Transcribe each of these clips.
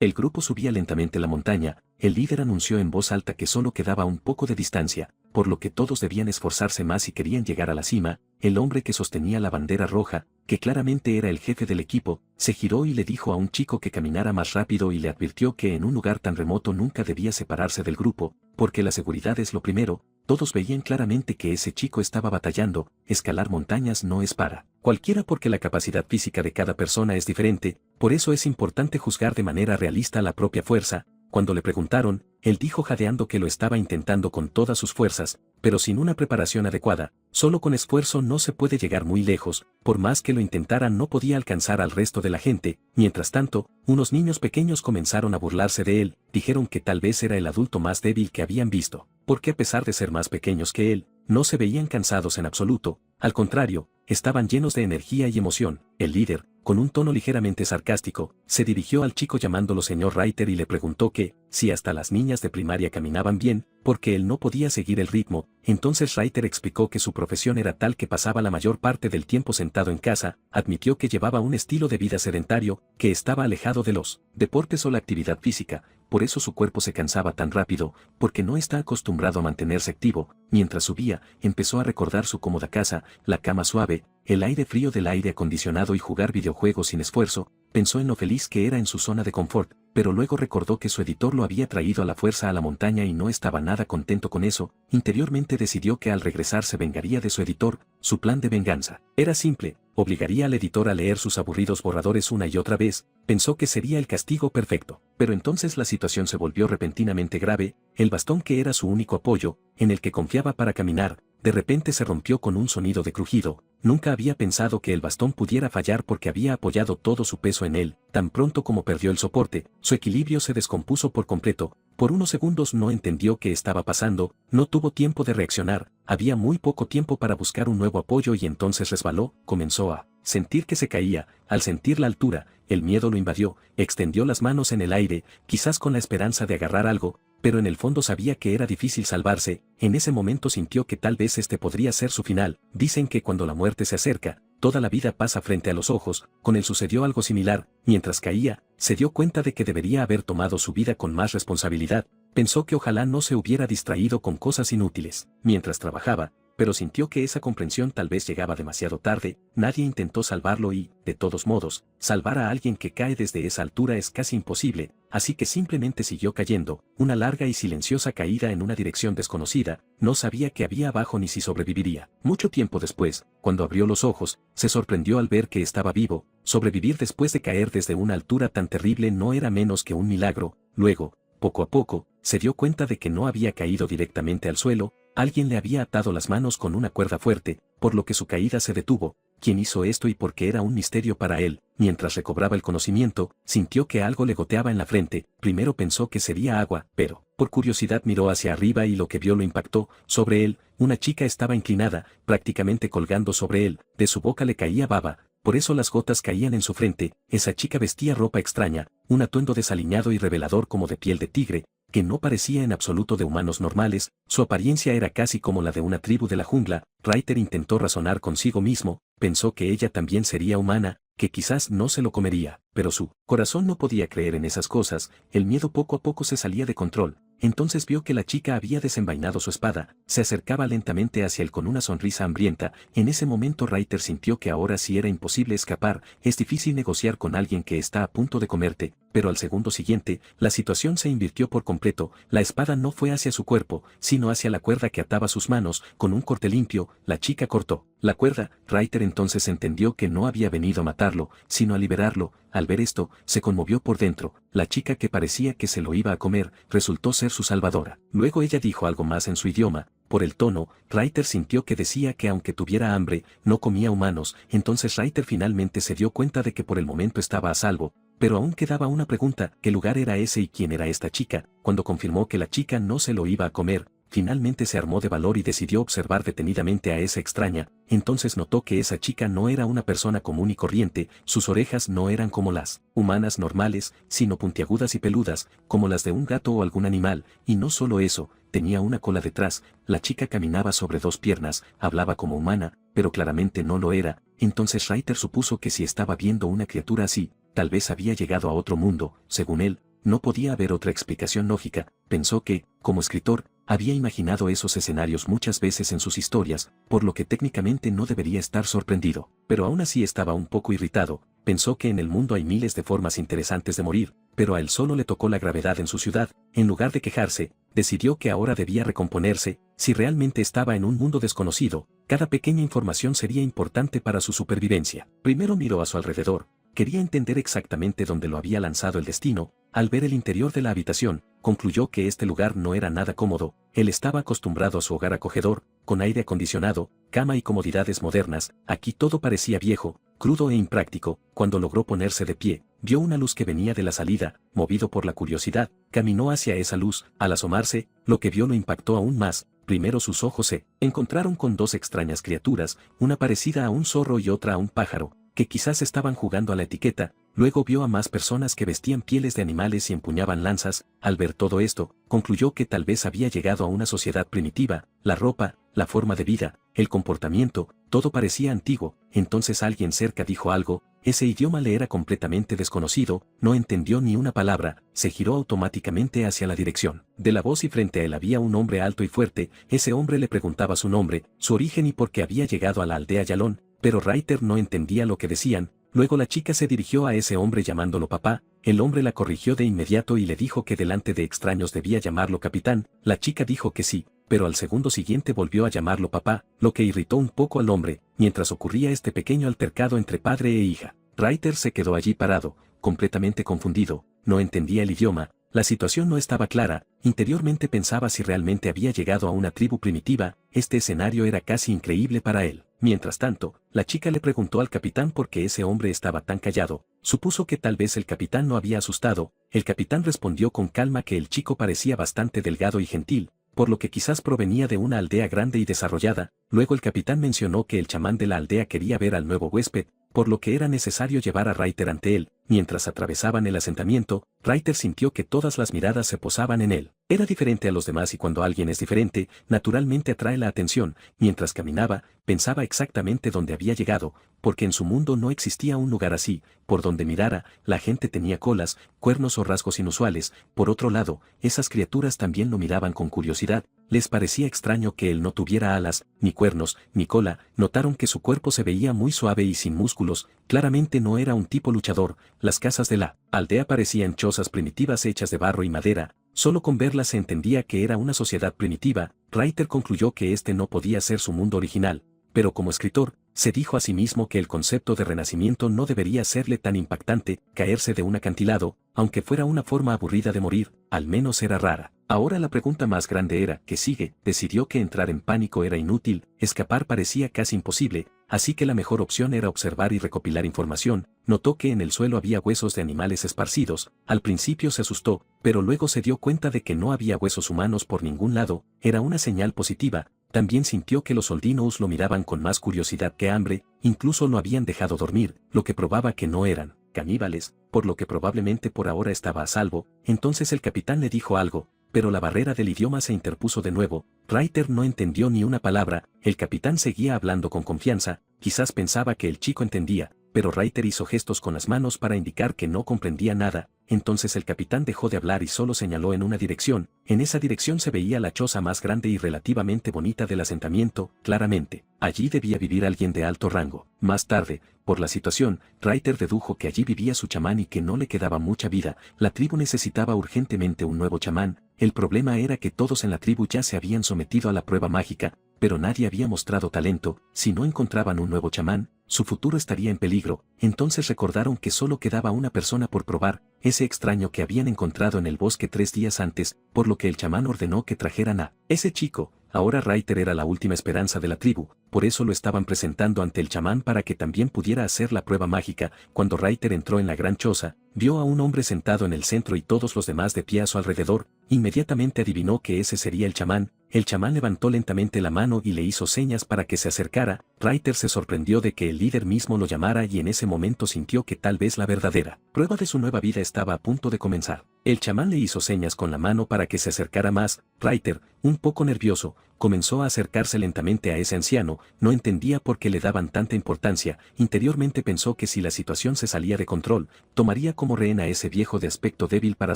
El grupo subía lentamente la montaña, el líder anunció en voz alta que solo quedaba un poco de distancia, por lo que todos debían esforzarse más si querían llegar a la cima. El hombre que sostenía la bandera roja, que claramente era el jefe del equipo, se giró y le dijo a un chico que caminara más rápido y le advirtió que en un lugar tan remoto nunca debía separarse del grupo, porque la seguridad es lo primero. Todos veían claramente que ese chico estaba batallando. Escalar montañas no es para cualquiera porque la capacidad física de cada persona es diferente, por eso es importante juzgar de manera realista la propia fuerza. Cuando le preguntaron, él dijo jadeando que lo estaba intentando con todas sus fuerzas, pero sin una preparación adecuada. Solo con esfuerzo no se puede llegar muy lejos, por más que lo intentara no podía alcanzar al resto de la gente. Mientras tanto, unos niños pequeños comenzaron a burlarse de él, dijeron que tal vez era el adulto más débil que habían visto, porque a pesar de ser más pequeños que él, no se veían cansados en absoluto, al contrario, estaban llenos de energía y emoción. El líder, con un tono ligeramente sarcástico, se dirigió al chico llamándolo señor Reiter y le preguntó que, si hasta las niñas de primaria caminaban bien, porque él no podía seguir el ritmo. Entonces Reiter explicó que su profesión era tal que pasaba la mayor parte del tiempo sentado en casa, admitió que llevaba un estilo de vida sedentario, que estaba alejado de los deportes o la actividad física, por eso su cuerpo se cansaba tan rápido, porque no está acostumbrado a mantenerse activo. Mientras subía, empezó a recordar su cómoda casa, la cama suave, el aire frío del aire acondicionado y jugar videojuegos sin esfuerzo. Pensó en lo feliz que era en su zona de confort, pero luego recordó que su editor lo había traído a la fuerza a la montaña y no estaba nada contento con eso. Interiormente decidió que al regresar se vengaría de su editor. Su plan de venganza era simple, obligaría al editor a leer sus aburridos borradores una y otra vez. Pensó que sería el castigo perfecto, pero entonces la situación se volvió repentinamente grave. El bastón que era su único apoyo, en el que confiaba para caminar, de repente se rompió con un sonido de crujido. Nunca había pensado que el bastón pudiera fallar porque había apoyado todo su peso en él. Tan pronto como perdió el soporte, su equilibrio se descompuso por completo. Por unos segundos no entendió qué estaba pasando, no tuvo tiempo de reaccionar, había muy poco tiempo para buscar un nuevo apoyo y entonces resbaló. Comenzó a sentir que se caía. Al sentir la altura, el miedo lo invadió, extendió las manos en el aire, quizás con la esperanza de agarrar algo, pero en el fondo sabía que era difícil salvarse. En ese momento sintió que tal vez este podría ser su final. Dicen que cuando la muerte se acerca, toda la vida pasa frente a los ojos. Con él sucedió algo similar. Mientras caía, se dio cuenta de que debería haber tomado su vida con más responsabilidad. Pensó que ojalá no se hubiera distraído con cosas inútiles mientras trabajaba, pero sintió que esa comprensión tal vez llegaba demasiado tarde. Nadie intentó salvarlo y, de todos modos, salvar a alguien que cae desde esa altura es casi imposible, así que simplemente siguió cayendo, una larga y silenciosa caída en una dirección desconocida. No sabía qué había abajo ni si sobreviviría. Mucho tiempo después, cuando abrió los ojos, se sorprendió al ver que estaba vivo. Sobrevivir después de caer desde una altura tan terrible no era menos que un milagro. Luego, poco a poco, se dio cuenta de que no había caído directamente al suelo. Alguien le había atado las manos con una cuerda fuerte, por lo que su caída se detuvo. ¿Quién hizo esto y por qué era un misterio para él? Mientras recobraba el conocimiento, sintió que algo le goteaba en la frente. Primero pensó que sería agua, pero, por curiosidad miró hacia arriba y lo que vio lo impactó. Sobre él, una chica estaba inclinada, prácticamente colgando sobre él. De su boca le caía baba, por eso las gotas caían en su frente. Esa chica vestía ropa extraña, un atuendo desaliñado y revelador como de piel de tigre, que no parecía en absoluto de humanos normales. Su apariencia era casi como la de una tribu de la jungla. Reiter intentó razonar consigo mismo, pensó que ella también sería humana, que quizás no se lo comería, pero su corazón no podía creer en esas cosas. El miedo poco a poco se salía de control. Entonces vio que la chica había desenvainado su espada, se acercaba lentamente hacia él con una sonrisa hambrienta. En ese momento Reiter sintió que ahora sí era imposible escapar. Es difícil negociar con alguien que está a punto de comerte, pero al segundo siguiente, la situación se invirtió por completo. La espada no fue hacia su cuerpo, sino hacia la cuerda que ataba sus manos. Con un corte limpio, la chica cortó la cuerda. Reiter entonces entendió que no había venido a matarlo, sino a liberarlo. Al ver esto, se conmovió por dentro. La chica que parecía que se lo iba a comer, resultó ser su salvadora. Luego ella dijo algo más en su idioma. Por el tono, Reiter sintió que decía que aunque tuviera hambre, no comía humanos. Entonces Reiter finalmente se dio cuenta de que por el momento estaba a salvo. Pero aún quedaba una pregunta: ¿qué lugar era ese y quién era esta chica? Cuando confirmó que la chica no se lo iba a comer, finalmente se armó de valor y decidió observar detenidamente a esa extraña. Entonces notó que esa chica no era una persona común y corriente. Sus orejas no eran como las humanas normales, sino puntiagudas y peludas, como las de un gato o algún animal. Y no solo eso, tenía una cola detrás. La chica caminaba sobre dos piernas, hablaba como humana, pero claramente no lo era. Entonces Reiter supuso que si estaba viendo una criatura así, tal vez había llegado a otro mundo. Según él, no podía haber otra explicación lógica. Pensó que, como escritor, había imaginado esos escenarios muchas veces en sus historias, por lo que técnicamente no debería estar sorprendido. Pero aún así estaba un poco irritado. Pensó que en el mundo hay miles de formas interesantes de morir, pero a él solo le tocó la gravedad en su ciudad. En lugar de quejarse, decidió que ahora debía recomponerse. Si realmente estaba en un mundo desconocido, cada pequeña información sería importante para su supervivencia. Primero miró a su alrededor. Quería entender exactamente dónde lo había lanzado el destino. Al ver el interior de la habitación, concluyó que este lugar no era nada cómodo. Él estaba acostumbrado a su hogar acogedor, con aire acondicionado, cama y comodidades modernas. Aquí todo parecía viejo, crudo e impráctico. Cuando logró ponerse de pie, vio una luz que venía de la salida. Movido por la curiosidad, caminó hacia esa luz. Al asomarse, lo que vio lo impactó aún más. Primero sus ojos se encontraron con dos extrañas criaturas, una parecida a un zorro y otra a un pájaro, que quizás estaban jugando a la etiqueta. Luego vio a más personas que vestían pieles de animales y empuñaban lanzas. Al ver todo esto, concluyó que tal vez había llegado a una sociedad primitiva. La ropa, la forma de vida, el comportamiento, todo parecía antiguo. Entonces alguien cerca dijo algo. Ese idioma le era completamente desconocido, no entendió ni una palabra. Se giró automáticamente hacia la dirección de la voz y frente a él había un hombre alto y fuerte. Ese hombre le preguntaba su nombre, su origen y por qué había llegado a la aldea Yalón, pero Ryder no entendía lo que decían. Luego la chica se dirigió a ese hombre llamándolo papá. El hombre la corrigió de inmediato y le dijo que delante de extraños debía llamarlo capitán. La chica dijo que sí, pero al segundo siguiente volvió a llamarlo papá, lo que irritó un poco al hombre. Mientras ocurría este pequeño altercado entre padre e hija, Ryder se quedó allí parado, completamente confundido. No entendía el idioma. La situación no estaba clara. Interiormente pensaba si realmente había llegado a una tribu primitiva. Este escenario era casi increíble para él. Mientras tanto, la chica le preguntó al capitán por qué ese hombre estaba tan callado. Supuso que tal vez el capitán lo había asustado. El capitán respondió con calma que el chico parecía bastante delgado y gentil, por lo que quizás provenía de una aldea grande y desarrollada. Luego el capitán mencionó que el chamán de la aldea quería ver al nuevo huésped, por lo que era necesario llevar a Ryder ante él. Mientras atravesaban el asentamiento, Ryder sintió que todas las miradas se posaban en él. Era diferente a los demás y cuando alguien es diferente, naturalmente atrae la atención. Mientras caminaba, pensaba exactamente dónde había llegado, porque en su mundo no existía un lugar así. Por donde mirara, la gente tenía colas, cuernos o rasgos inusuales. Por otro lado, esas criaturas también lo miraban con curiosidad. Les parecía extraño que él no tuviera alas, ni cuernos, ni cola. Notaron que su cuerpo se veía muy suave y sin músculos. Claramente no era un tipo luchador. Las casas de la aldea parecían chozas primitivas hechas de barro y madera. Solo con verlas se entendía que era una sociedad primitiva. Ryder concluyó que este no podía ser su mundo original, pero como escritor, se dijo a sí mismo que el concepto de renacimiento no debería serle tan impactante. Caerse de un acantilado, aunque fuera una forma aburrida de morir, al menos era rara. Ahora la pregunta más grande era, ¿qué sigue? Decidió que entrar en pánico era inútil, escapar parecía casi imposible, así que la mejor opción era observar y recopilar información. Notó que en el suelo había huesos de animales esparcidos. Al principio se asustó, pero luego se dio cuenta de que no había huesos humanos por ningún lado. Era una señal positiva. También sintió que los Oldinous lo miraban con más curiosidad que hambre, incluso lo habían dejado dormir, lo que probaba que no eran caníbales, por lo que probablemente por ahora estaba a salvo. Entonces el capitán le dijo algo, pero la barrera del idioma se interpuso de nuevo. Ryder no entendió ni una palabra. El capitán seguía hablando con confianza. Quizás pensaba que el chico entendía, pero Ryder hizo gestos con las manos para indicar que no comprendía nada. Entonces el capitán dejó de hablar y solo señaló en una dirección. En esa dirección se veía la choza más grande y relativamente bonita del asentamiento. Claramente, allí debía vivir alguien de alto rango. Más tarde, por la situación, Ryder dedujo que allí vivía su chamán y que no le quedaba mucha vida. La tribu necesitaba urgentemente un nuevo chamán. El problema era que todos en la tribu ya se habían sometido a la prueba mágica, pero nadie había mostrado talento. Si no encontraban un nuevo chamán, su futuro estaría en peligro. Entonces recordaron que solo quedaba una persona por probar, ese extraño que habían encontrado en el bosque 3 días antes, por lo que el chamán ordenó que trajeran a ese chico. Ahora Ryder era la última esperanza de la tribu, por eso lo estaban presentando ante el chamán para que también pudiera hacer la prueba mágica. Cuando Ryder entró en la gran choza, vio a un hombre sentado en el centro y todos los demás de pie a su alrededor. Inmediatamente adivinó que ese sería el chamán. El chamán levantó lentamente la mano y le hizo señas para que se acercara. Ryder se sorprendió de que el líder mismo lo llamara y en ese momento sintió que tal vez la verdadera prueba de su nueva vida estaba a punto de comenzar. El chamán le hizo señas con la mano para que se acercara más. Reiter, un poco nervioso, comenzó a acercarse lentamente a ese anciano, no entendía por qué le daban tanta importancia, interiormente pensó que si la situación se salía de control, tomaría como rehén a ese viejo de aspecto débil para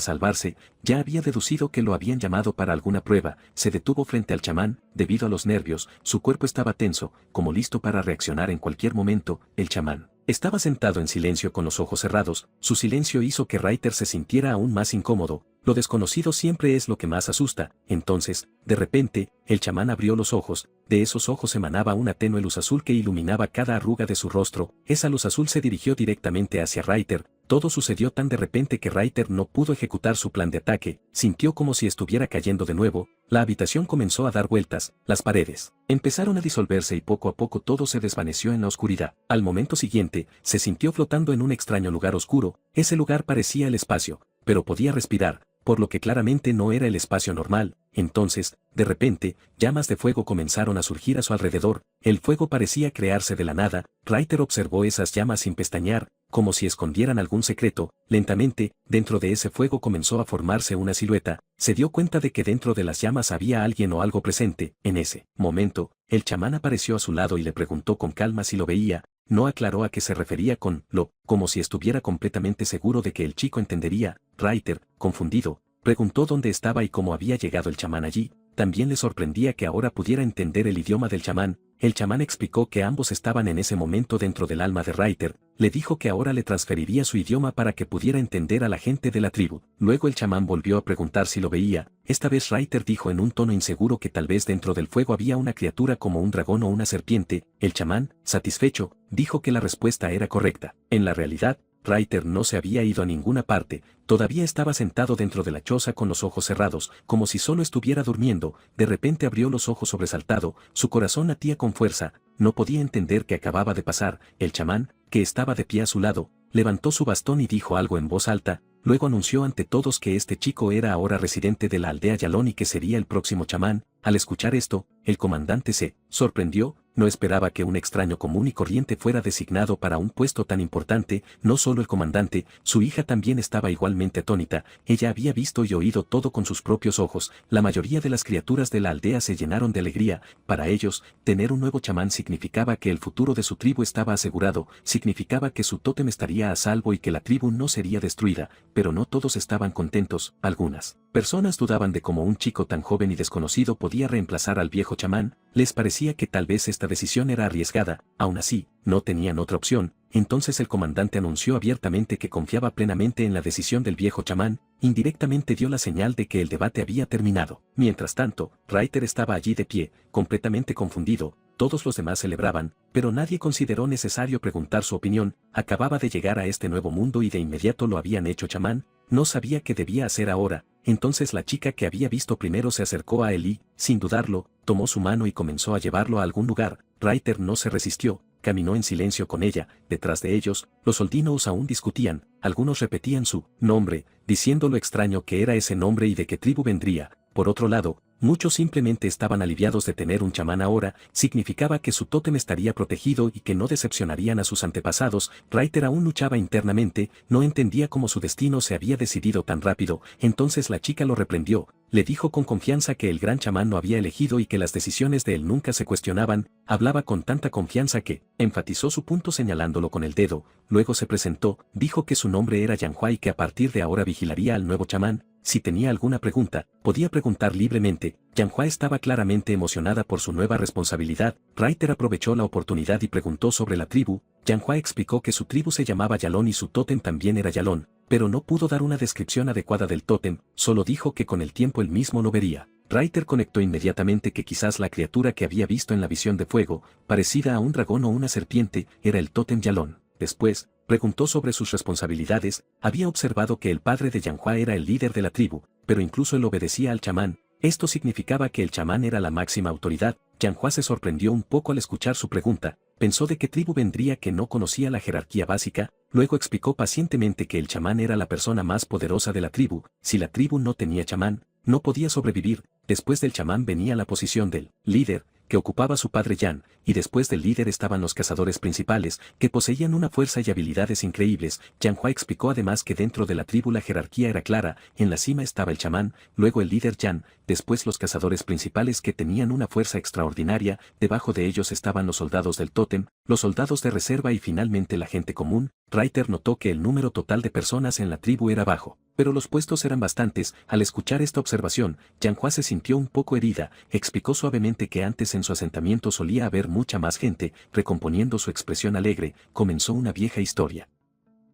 salvarse, ya había deducido que lo habían llamado para alguna prueba, se detuvo frente al chamán, debido a los nervios, su cuerpo estaba tenso, como listo para reaccionar en cualquier momento. El chamán estaba sentado en silencio con los ojos cerrados, su silencio hizo que Reiter se sintiera aún más incómodo, lo desconocido siempre es lo que más asusta. Entonces, de repente, el chamán abrió los ojos, de esos ojos emanaba una tenue luz azul que iluminaba cada arruga de su rostro, esa luz azul se dirigió directamente hacia Reiter. Todo sucedió tan de repente que Reiter no pudo ejecutar su plan de ataque, sintió como si estuviera cayendo de nuevo, la habitación comenzó a dar vueltas, las paredes empezaron a disolverse y poco a poco todo se desvaneció en la oscuridad. Al momento siguiente, se sintió flotando en un extraño lugar oscuro, ese lugar parecía el espacio, pero podía respirar, por lo que claramente no era el espacio normal. Entonces, de repente, llamas de fuego comenzaron a surgir a su alrededor, el fuego parecía crearse de la nada, Reiter observó esas llamas sin pestañear, como si escondieran algún secreto. Lentamente, dentro de ese fuego comenzó a formarse una silueta, se dio cuenta de que dentro de las llamas había alguien o algo presente. En ese momento, el chamán apareció a su lado y le preguntó con calma si lo veía, no aclaró a qué se refería con lo, como si estuviera completamente seguro de que el chico entendería. Reiter, confundido, preguntó dónde estaba y cómo había llegado el chamán allí. También le sorprendía que ahora pudiera entender el idioma del chamán. El chamán explicó que ambos estaban en ese momento dentro del alma de Reiter, le dijo que ahora le transferiría su idioma para que pudiera entender a la gente de la tribu. Luego el chamán volvió a preguntar si lo veía, esta vez Reiter dijo en un tono inseguro que tal vez dentro del fuego había una criatura como un dragón o una serpiente. El chamán, satisfecho, dijo que la respuesta era correcta. En la realidad, Reiter no se había ido a ninguna parte, todavía estaba sentado dentro de la choza con los ojos cerrados, como si solo estuviera durmiendo. De repente abrió los ojos sobresaltado, su corazón latía con fuerza, no podía entender qué acababa de pasar. El chamán, que estaba de pie a su lado, levantó su bastón y dijo algo en voz alta, luego anunció ante todos que este chico era ahora residente de la aldea Yalón y que sería el próximo chamán. Al escuchar esto, el comandante se sorprendió, no esperaba que un extraño común y corriente fuera designado para un puesto tan importante. No solo el comandante, su hija también estaba igualmente atónita, ella había visto y oído todo con sus propios ojos. La mayoría de las criaturas de la aldea se llenaron de alegría, para ellos, tener un nuevo chamán significaba que el futuro de su tribu estaba asegurado, significaba que su tótem estaría a salvo y que la tribu no sería destruida, pero no todos estaban contentos. Algunas personas dudaban de cómo un chico tan joven y desconocido podía reemplazar al viejo chamán, les parecía que tal vez esta decisión era arriesgada. Aún así, no tenían otra opción. Entonces el comandante anunció abiertamente que confiaba plenamente en la decisión del viejo chamán, indirectamente dio la señal de que el debate había terminado. Mientras tanto, Reiter estaba allí de pie, completamente confundido, todos los demás celebraban, pero nadie consideró necesario preguntar su opinión, acababa de llegar a este nuevo mundo y de inmediato lo habían hecho chamán, no sabía qué debía hacer ahora. Entonces la chica que había visto primero se acercó a él y, sin dudarlo, tomó su mano y comenzó a llevarlo a algún lugar. Reiter no se resistió, caminó en silencio con ella. Detrás de ellos, los Oldinos aún discutían, algunos repetían su nombre, diciendo lo extraño que era ese nombre y de qué tribu vendría. Por otro lado, muchos simplemente estaban aliviados de tener un chamán ahora, significaba que su tótem estaría protegido y que no decepcionarían a sus antepasados. Reiter aún luchaba internamente, no entendía cómo su destino se había decidido tan rápido. Entonces la chica lo reprendió, le dijo con confianza que el gran chamán no había elegido y que las decisiones de él nunca se cuestionaban, hablaba con tanta confianza que enfatizó su punto señalándolo con el dedo. Luego se presentó, dijo que su nombre era Yanhua y que a partir de ahora vigilaría al nuevo chamán. Si tenía alguna pregunta, podía preguntar libremente. Yanhua estaba claramente emocionada por su nueva responsabilidad. Reiter aprovechó la oportunidad y preguntó sobre la tribu. Yanhua explicó que su tribu se llamaba Yalón y su tótem también era Yalón, pero no pudo dar una descripción adecuada del tótem, solo dijo que con el tiempo él mismo lo vería. Reiter conectó inmediatamente que quizás la criatura que había visto en la visión de fuego, parecida a un dragón o una serpiente, era el tótem Yalón. Después, preguntó sobre sus responsabilidades, había observado que el padre de Yanhua era el líder de la tribu, pero incluso él obedecía al chamán. Esto significaba que el chamán era la máxima autoridad. Yanhua se sorprendió un poco al escuchar su pregunta, pensó de qué tribu vendría que no conocía la jerarquía básica, luego explicó pacientemente que el chamán era la persona más poderosa de la tribu, si la tribu no tenía chamán, no podía sobrevivir. Después del chamán venía la posición del líder, que ocupaba su padre Yan, y después del líder estaban los cazadores principales, que poseían una fuerza y habilidades increíbles. Yang Hua explicó además que dentro de la tribu la jerarquía era clara, en la cima estaba el chamán, luego el líder Yan, después los cazadores principales que tenían una fuerza extraordinaria, debajo de ellos estaban los soldados del tótem, los soldados de reserva y finalmente la gente común. Reiter notó que el número total de personas en la tribu era bajo, pero los puestos eran bastantes. Al escuchar esta observación, Yang Hua se sintió un poco herida, explicó suavemente que antes en su asentamiento solía haber mucha más gente. Recomponiendo su expresión alegre, comenzó una vieja historia.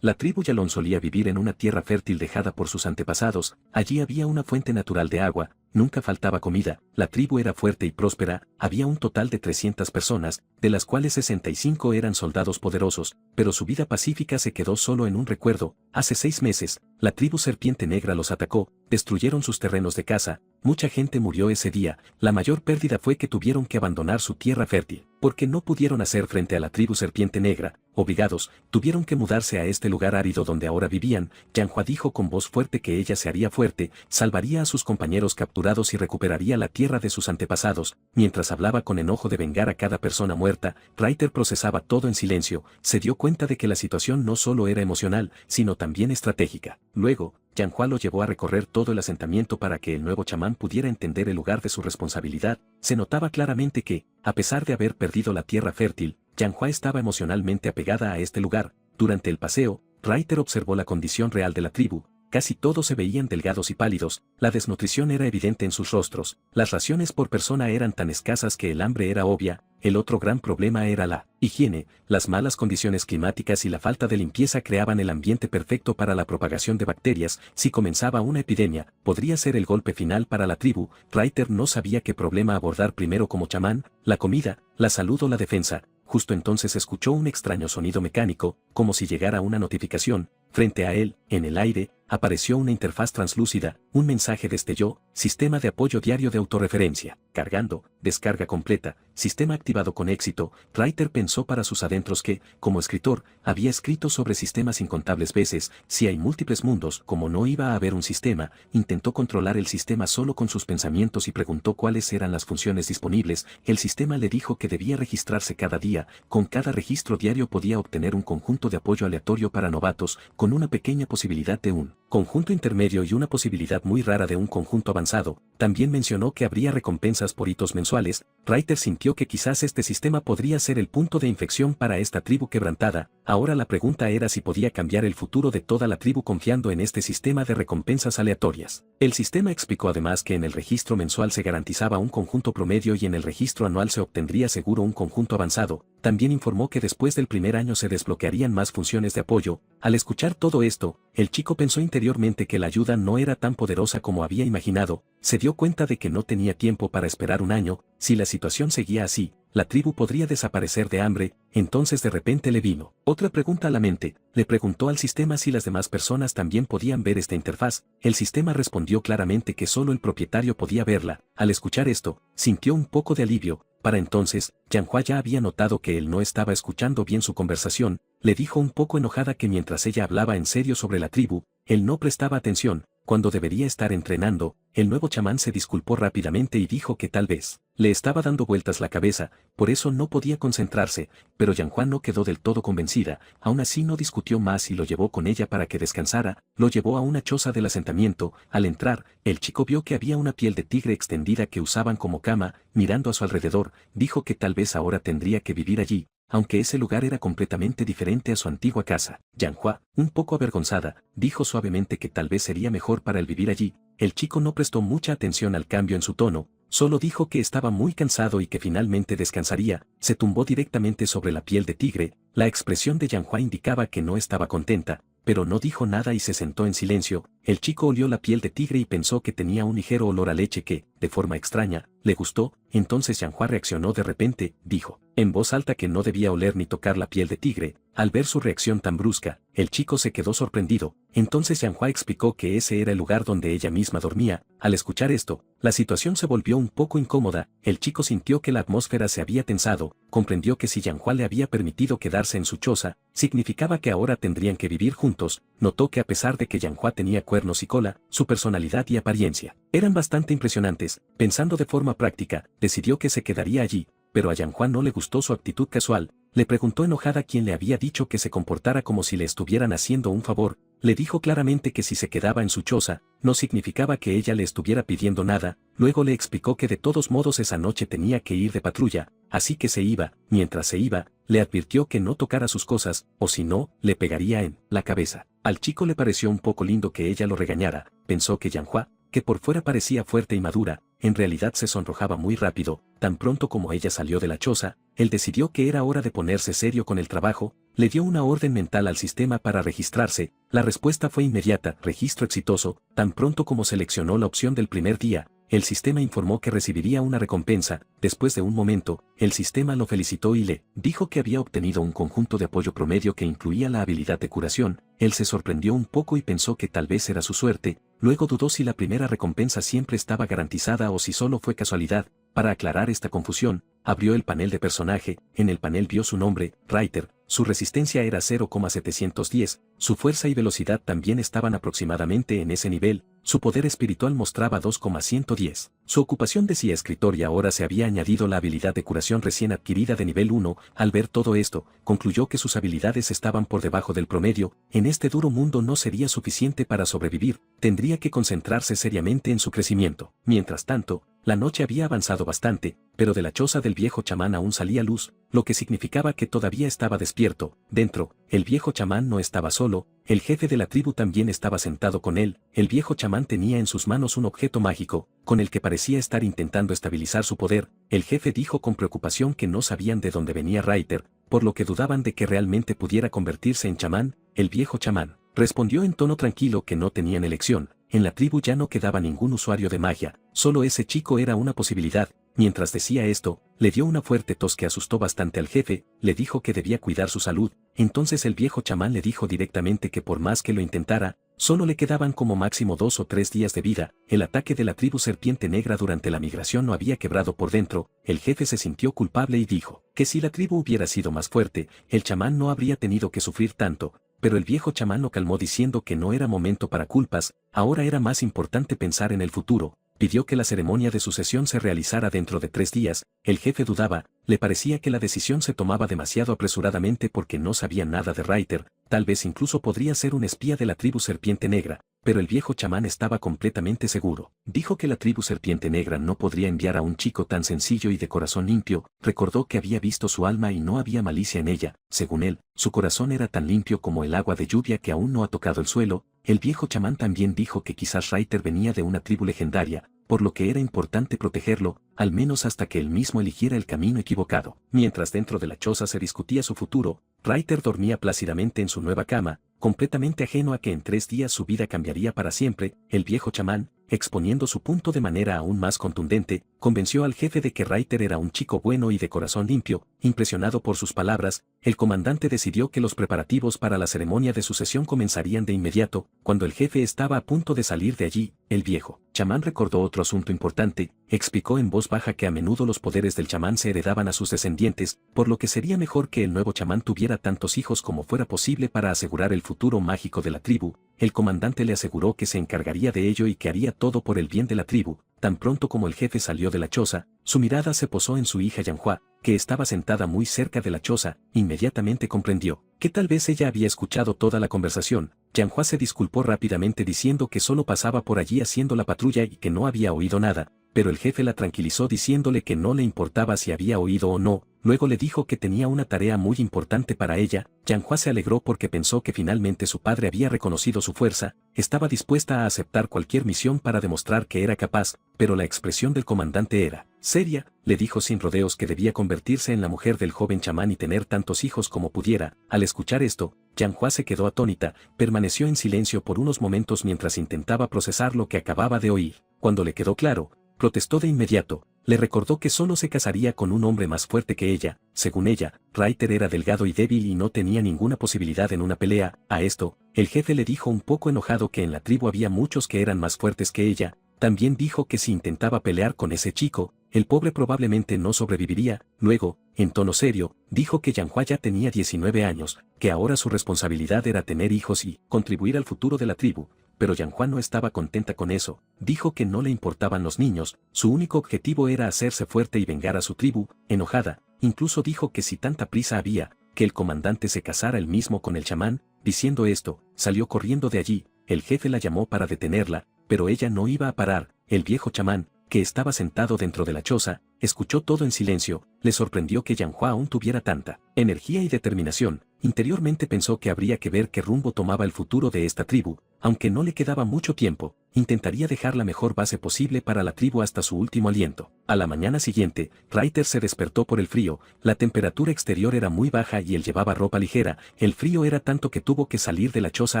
La tribu Yalón solía vivir en una tierra fértil dejada por sus antepasados, allí había una fuente natural de agua, nunca faltaba comida, la tribu era fuerte y próspera, había un total de 300 personas, de las cuales 65 eran soldados poderosos, pero su vida pacífica se quedó solo en un recuerdo. Hace 6 meses, la tribu Serpiente Negra los atacó, destruyeron sus terrenos de caza, mucha gente murió ese día, la mayor pérdida fue que tuvieron que abandonar su tierra fértil, porque no pudieron hacer frente a la tribu Serpiente Negra, obligados, tuvieron que mudarse a este lugar árido donde ahora vivían. Yang Hua dijo con voz fuerte que ella se haría fuerte, salvaría a sus compañeros capturados y recuperaría la tierra de sus antepasados. Mientras hablaba con enojo de vengar a cada persona muerta, Reiter procesaba todo en silencio, se dio cuenta de que la situación no solo era emocional, sino también estratégica. Luego, Yang Hua lo llevó a recorrer todo el asentamiento para que el nuevo chamán pudiera entender el lugar de su responsabilidad. Se notaba claramente que, a pesar de haber perdido la tierra fértil, Yang Hua estaba emocionalmente apegada a este lugar. Durante el paseo, Reiter observó la condición real de la tribu. Casi todos se veían delgados y pálidos, la desnutrición era evidente en sus rostros, las raciones por persona eran tan escasas que el hambre era obvia. El otro gran problema era la higiene, las malas condiciones climáticas y la falta de limpieza creaban el ambiente perfecto para la propagación de bacterias. Si comenzaba una epidemia, podría ser el golpe final para la tribu. Reiter no sabía qué problema abordar primero como chamán, la comida, la salud o la defensa. Justo entonces escuchó un extraño sonido mecánico, como si llegara una notificación. Frente a él, en el aire, apareció una interfaz translúcida, un mensaje destelló: sistema de apoyo diario de autorreferencia, cargando, descarga completa, sistema activado con éxito. Reiter pensó para sus adentros que, como escritor, había escrito sobre sistemas incontables veces. Si hay múltiples mundos, como no iba a haber un sistema, intentó controlar el sistema solo con sus pensamientos y preguntó cuáles eran las funciones disponibles. El sistema le dijo que debía registrarse cada día, con cada registro diario podía obtener un conjunto de apoyo aleatorio para novatos, con una pequeña posibilidad de un conjunto intermedio y una posibilidad muy rara de un conjunto avanzado. También mencionó que habría recompensas por hitos mensuales. Reiter sintió que quizás este sistema podría ser el punto de inflexión para esta tribu quebrantada. Ahora la pregunta era si podía cambiar el futuro de toda la tribu confiando en este sistema de recompensas aleatorias. El sistema explicó además que en el registro mensual se garantizaba un conjunto promedio y en el registro anual se obtendría seguro un conjunto avanzado. También informó que después del primer año se desbloquearían más funciones de apoyo. Al escuchar todo esto, el chico pensó interiormente que la ayuda no era tan poderosa como había imaginado. Se dio cuenta de que no tenía tiempo para esperar un año. Si la situación seguía así, la tribu podría desaparecer de hambre. Entonces de repente le vino otra pregunta a la mente. Le preguntó al sistema si las demás personas también podían ver esta interfaz. El sistema respondió claramente que solo el propietario podía verla. Al escuchar esto, sintió un poco de alivio. Para entonces, Yang Hua ya había notado que él no estaba escuchando bien su conversación. Le dijo un poco enojada que mientras ella hablaba en serio sobre la tribu, él no prestaba atención, cuando debería estar entrenando. El nuevo chamán se disculpó rápidamente y dijo que tal vez le estaba dando vueltas la cabeza, por eso no podía concentrarse, pero Yang Hua no quedó del todo convencida. Aún así no discutió más y lo llevó con ella para que descansara. Lo llevó a una choza del asentamiento. Al entrar, el chico vio que había una piel de tigre extendida que usaban como cama. Mirando a su alrededor, dijo que tal vez ahora tendría que vivir allí, aunque ese lugar era completamente diferente a su antigua casa. Yang Hua, un poco avergonzada, dijo suavemente que tal vez sería mejor para él vivir allí. El chico no prestó mucha atención al cambio en su tono, solo dijo que estaba muy cansado y que finalmente descansaría. Se tumbó directamente sobre la piel de tigre. La expresión de Yang Hua indicaba que no estaba contenta, pero no dijo nada y se sentó en silencio. El chico olió la piel de tigre y pensó que tenía un ligero olor a leche que, de forma extraña, le gustó. Entonces Yang Hua reaccionó de repente, dijo, en voz alta que no debía oler ni tocar la piel de tigre. Al ver su reacción tan brusca, el chico se quedó sorprendido. Entonces Yang Hua explicó que ese era el lugar donde ella misma dormía. Al escuchar esto, la situación se volvió un poco incómoda. El chico sintió que la atmósfera se había tensado. Comprendió que si Yang Hua le había permitido quedarse en su choza, significaba que ahora tendrían que vivir juntos. notó que a pesar de que Yanhua tenía cuernos y cola, su personalidad y apariencia eran bastante impresionantes. Pensando de forma práctica, decidió que se quedaría allí, pero a Yanhua no le gustó su actitud casual. Le preguntó enojada quién le había dicho que se comportara como si le estuvieran haciendo un favor. Le dijo claramente que si se quedaba en su choza, no significaba que ella le estuviera pidiendo nada. Luego le explicó que de todos modos esa noche tenía que ir de patrulla, así que se iba. Mientras se iba, le advirtió que no tocara sus cosas, o si no, le pegaría en la cabeza. Al chico le pareció un poco lindo que ella lo regañara. Pensó que Yanhua, que por fuera parecía fuerte y madura, en realidad se sonrojaba muy rápido. Tan pronto como ella salió de la choza, él decidió que era hora de ponerse serio con el trabajo. Le dio una orden mental al sistema para registrarse. La respuesta fue inmediata: registro exitoso. Tan pronto como seleccionó la opción del primer día, el sistema informó que recibiría una recompensa. Después de un momento, el sistema lo felicitó y le dijo que había obtenido un conjunto de apoyo promedio que incluía la habilidad de curación. Él se sorprendió un poco y pensó que tal vez era su suerte. Luego dudó si la primera recompensa siempre estaba garantizada o si solo fue casualidad. Para aclarar esta confusión, abrió el panel de personaje. En el panel vio su nombre, Reiter. Su resistencia era 0,710, su fuerza y velocidad también estaban aproximadamente en ese nivel, su poder espiritual mostraba 2,110. Su ocupación decía escritor y ahora se había añadido la habilidad de curación recién adquirida de nivel 1. Al ver todo esto, concluyó que sus habilidades estaban por debajo del promedio. En este duro mundo no sería suficiente para sobrevivir, tendría que concentrarse seriamente en su crecimiento. Mientras tanto, la noche había avanzado bastante, pero de la choza del viejo chamán aún salía luz, lo que significaba que todavía estaba despierto. Dentro, el viejo chamán no estaba solo, el jefe de la tribu también estaba sentado con él. El viejo chamán tenía en sus manos un objeto mágico, con el que parecía estar intentando estabilizar su poder. El jefe dijo con preocupación que no sabían de dónde venía Reiter, por lo que dudaban de que realmente pudiera convertirse en chamán. El viejo chamán respondió en tono tranquilo que no tenían elección. En la tribu ya no quedaba ningún usuario de magia, solo ese chico era una posibilidad. Mientras decía esto, le dio una fuerte tos que asustó bastante al jefe. Le dijo que debía cuidar su salud. Entonces el viejo chamán le dijo directamente que por más que lo intentara, solo le quedaban como máximo 2 o 3 días de vida. El ataque de la tribu Serpiente Negra durante la migración lo había quebrado por dentro. El jefe se sintió culpable y dijo que si la tribu hubiera sido más fuerte, el chamán no habría tenido que sufrir tanto. Pero el viejo chamán lo calmó diciendo que no era momento para culpas, ahora era más importante pensar en el futuro. Pidió que la ceremonia de sucesión se realizara dentro de 3 días. El jefe dudaba, le parecía que la decisión se tomaba demasiado apresuradamente porque no sabía nada de Reiter, tal vez incluso podría ser un espía de la tribu Serpiente Negra, pero el viejo chamán estaba completamente seguro. Dijo que la tribu Serpiente Negra no podría enviar a un chico tan sencillo y de corazón limpio. Recordó que había visto su alma y no había malicia en ella. Según él, su corazón era tan limpio como el agua de lluvia que aún no ha tocado el suelo. El viejo chamán también dijo que quizás Reiter venía de una tribu legendaria, por lo que era importante protegerlo, al menos hasta que él mismo eligiera el camino equivocado. Mientras dentro de la choza se discutía su futuro, Reiter dormía plácidamente en su nueva cama, completamente ajeno a que en 3 días su vida cambiaría para siempre. El viejo chamán, exponiendo su punto de manera aún más contundente, convenció al jefe de que Reiter era un chico bueno y de corazón limpio. Impresionado por sus palabras, el comandante decidió que los preparativos para la ceremonia de sucesión comenzarían de inmediato. Cuando el jefe estaba a punto de salir de allí, el viejo chamán recordó otro asunto importante. Explicó en voz baja que a menudo los poderes del chamán se heredaban a sus descendientes, por lo que sería mejor que el nuevo chamán tuviera tantos hijos como fuera posible para asegurar el futuro mágico de la tribu. El comandante le aseguró que se encargaría de ello y que haría todo por el bien de la tribu. Tan pronto como el jefe salió de la choza, su mirada se posó en su hija Yanhua, que estaba sentada muy cerca de la choza. Inmediatamente comprendió que tal vez ella había escuchado toda la conversación. Yanhua se disculpó rápidamente diciendo que solo pasaba por allí haciendo la patrulla y que no había oído nada, pero el jefe la tranquilizó diciéndole que no le importaba si había oído o no. Luego le dijo que tenía una tarea muy importante para ella. Yanhua se alegró porque pensó que finalmente su padre había reconocido su fuerza, estaba dispuesta a aceptar cualquier misión para demostrar que era capaz, pero la expresión del comandante era seria. Le dijo sin rodeos que debía convertirse en la mujer del joven chamán y tener tantos hijos como pudiera. Al escuchar esto, Yanhua se quedó atónita, permaneció en silencio por unos momentos mientras intentaba procesar lo que acababa de oír. Cuando le quedó claro, protestó de inmediato. Le recordó que solo se casaría con un hombre más fuerte que ella. Según ella, Reiter era delgado y débil y no tenía ninguna posibilidad en una pelea. A esto, el jefe le dijo un poco enojado que en la tribu había muchos que eran más fuertes que ella. También dijo que si intentaba pelear con ese chico, el pobre probablemente no sobreviviría. Luego, en tono serio, dijo que Yanhua ya tenía 19 años, que ahora su responsabilidad era tener hijos y contribuir al futuro de la tribu. Pero Yanhua no estaba contenta con eso, dijo que no le importaban los niños, su único objetivo era hacerse fuerte y vengar a su tribu. Enojada, incluso dijo que si tanta prisa había, que el comandante se casara él mismo con el chamán. Diciendo esto, salió corriendo de allí. El jefe la llamó para detenerla, pero ella no iba a parar. El viejo chamán, que estaba sentado dentro de la choza, escuchó todo en silencio. Le sorprendió que Yanhua aún tuviera tanta energía y determinación. Interiormente pensó que habría que ver qué rumbo tomaba el futuro de esta tribu. Aunque no le quedaba mucho tiempo, intentaría dejar la mejor base posible para la tribu hasta su último aliento. A la mañana siguiente, Reiter se despertó por el frío. La temperatura exterior era muy baja y él llevaba ropa ligera. El frío era tanto que tuvo que salir de la choza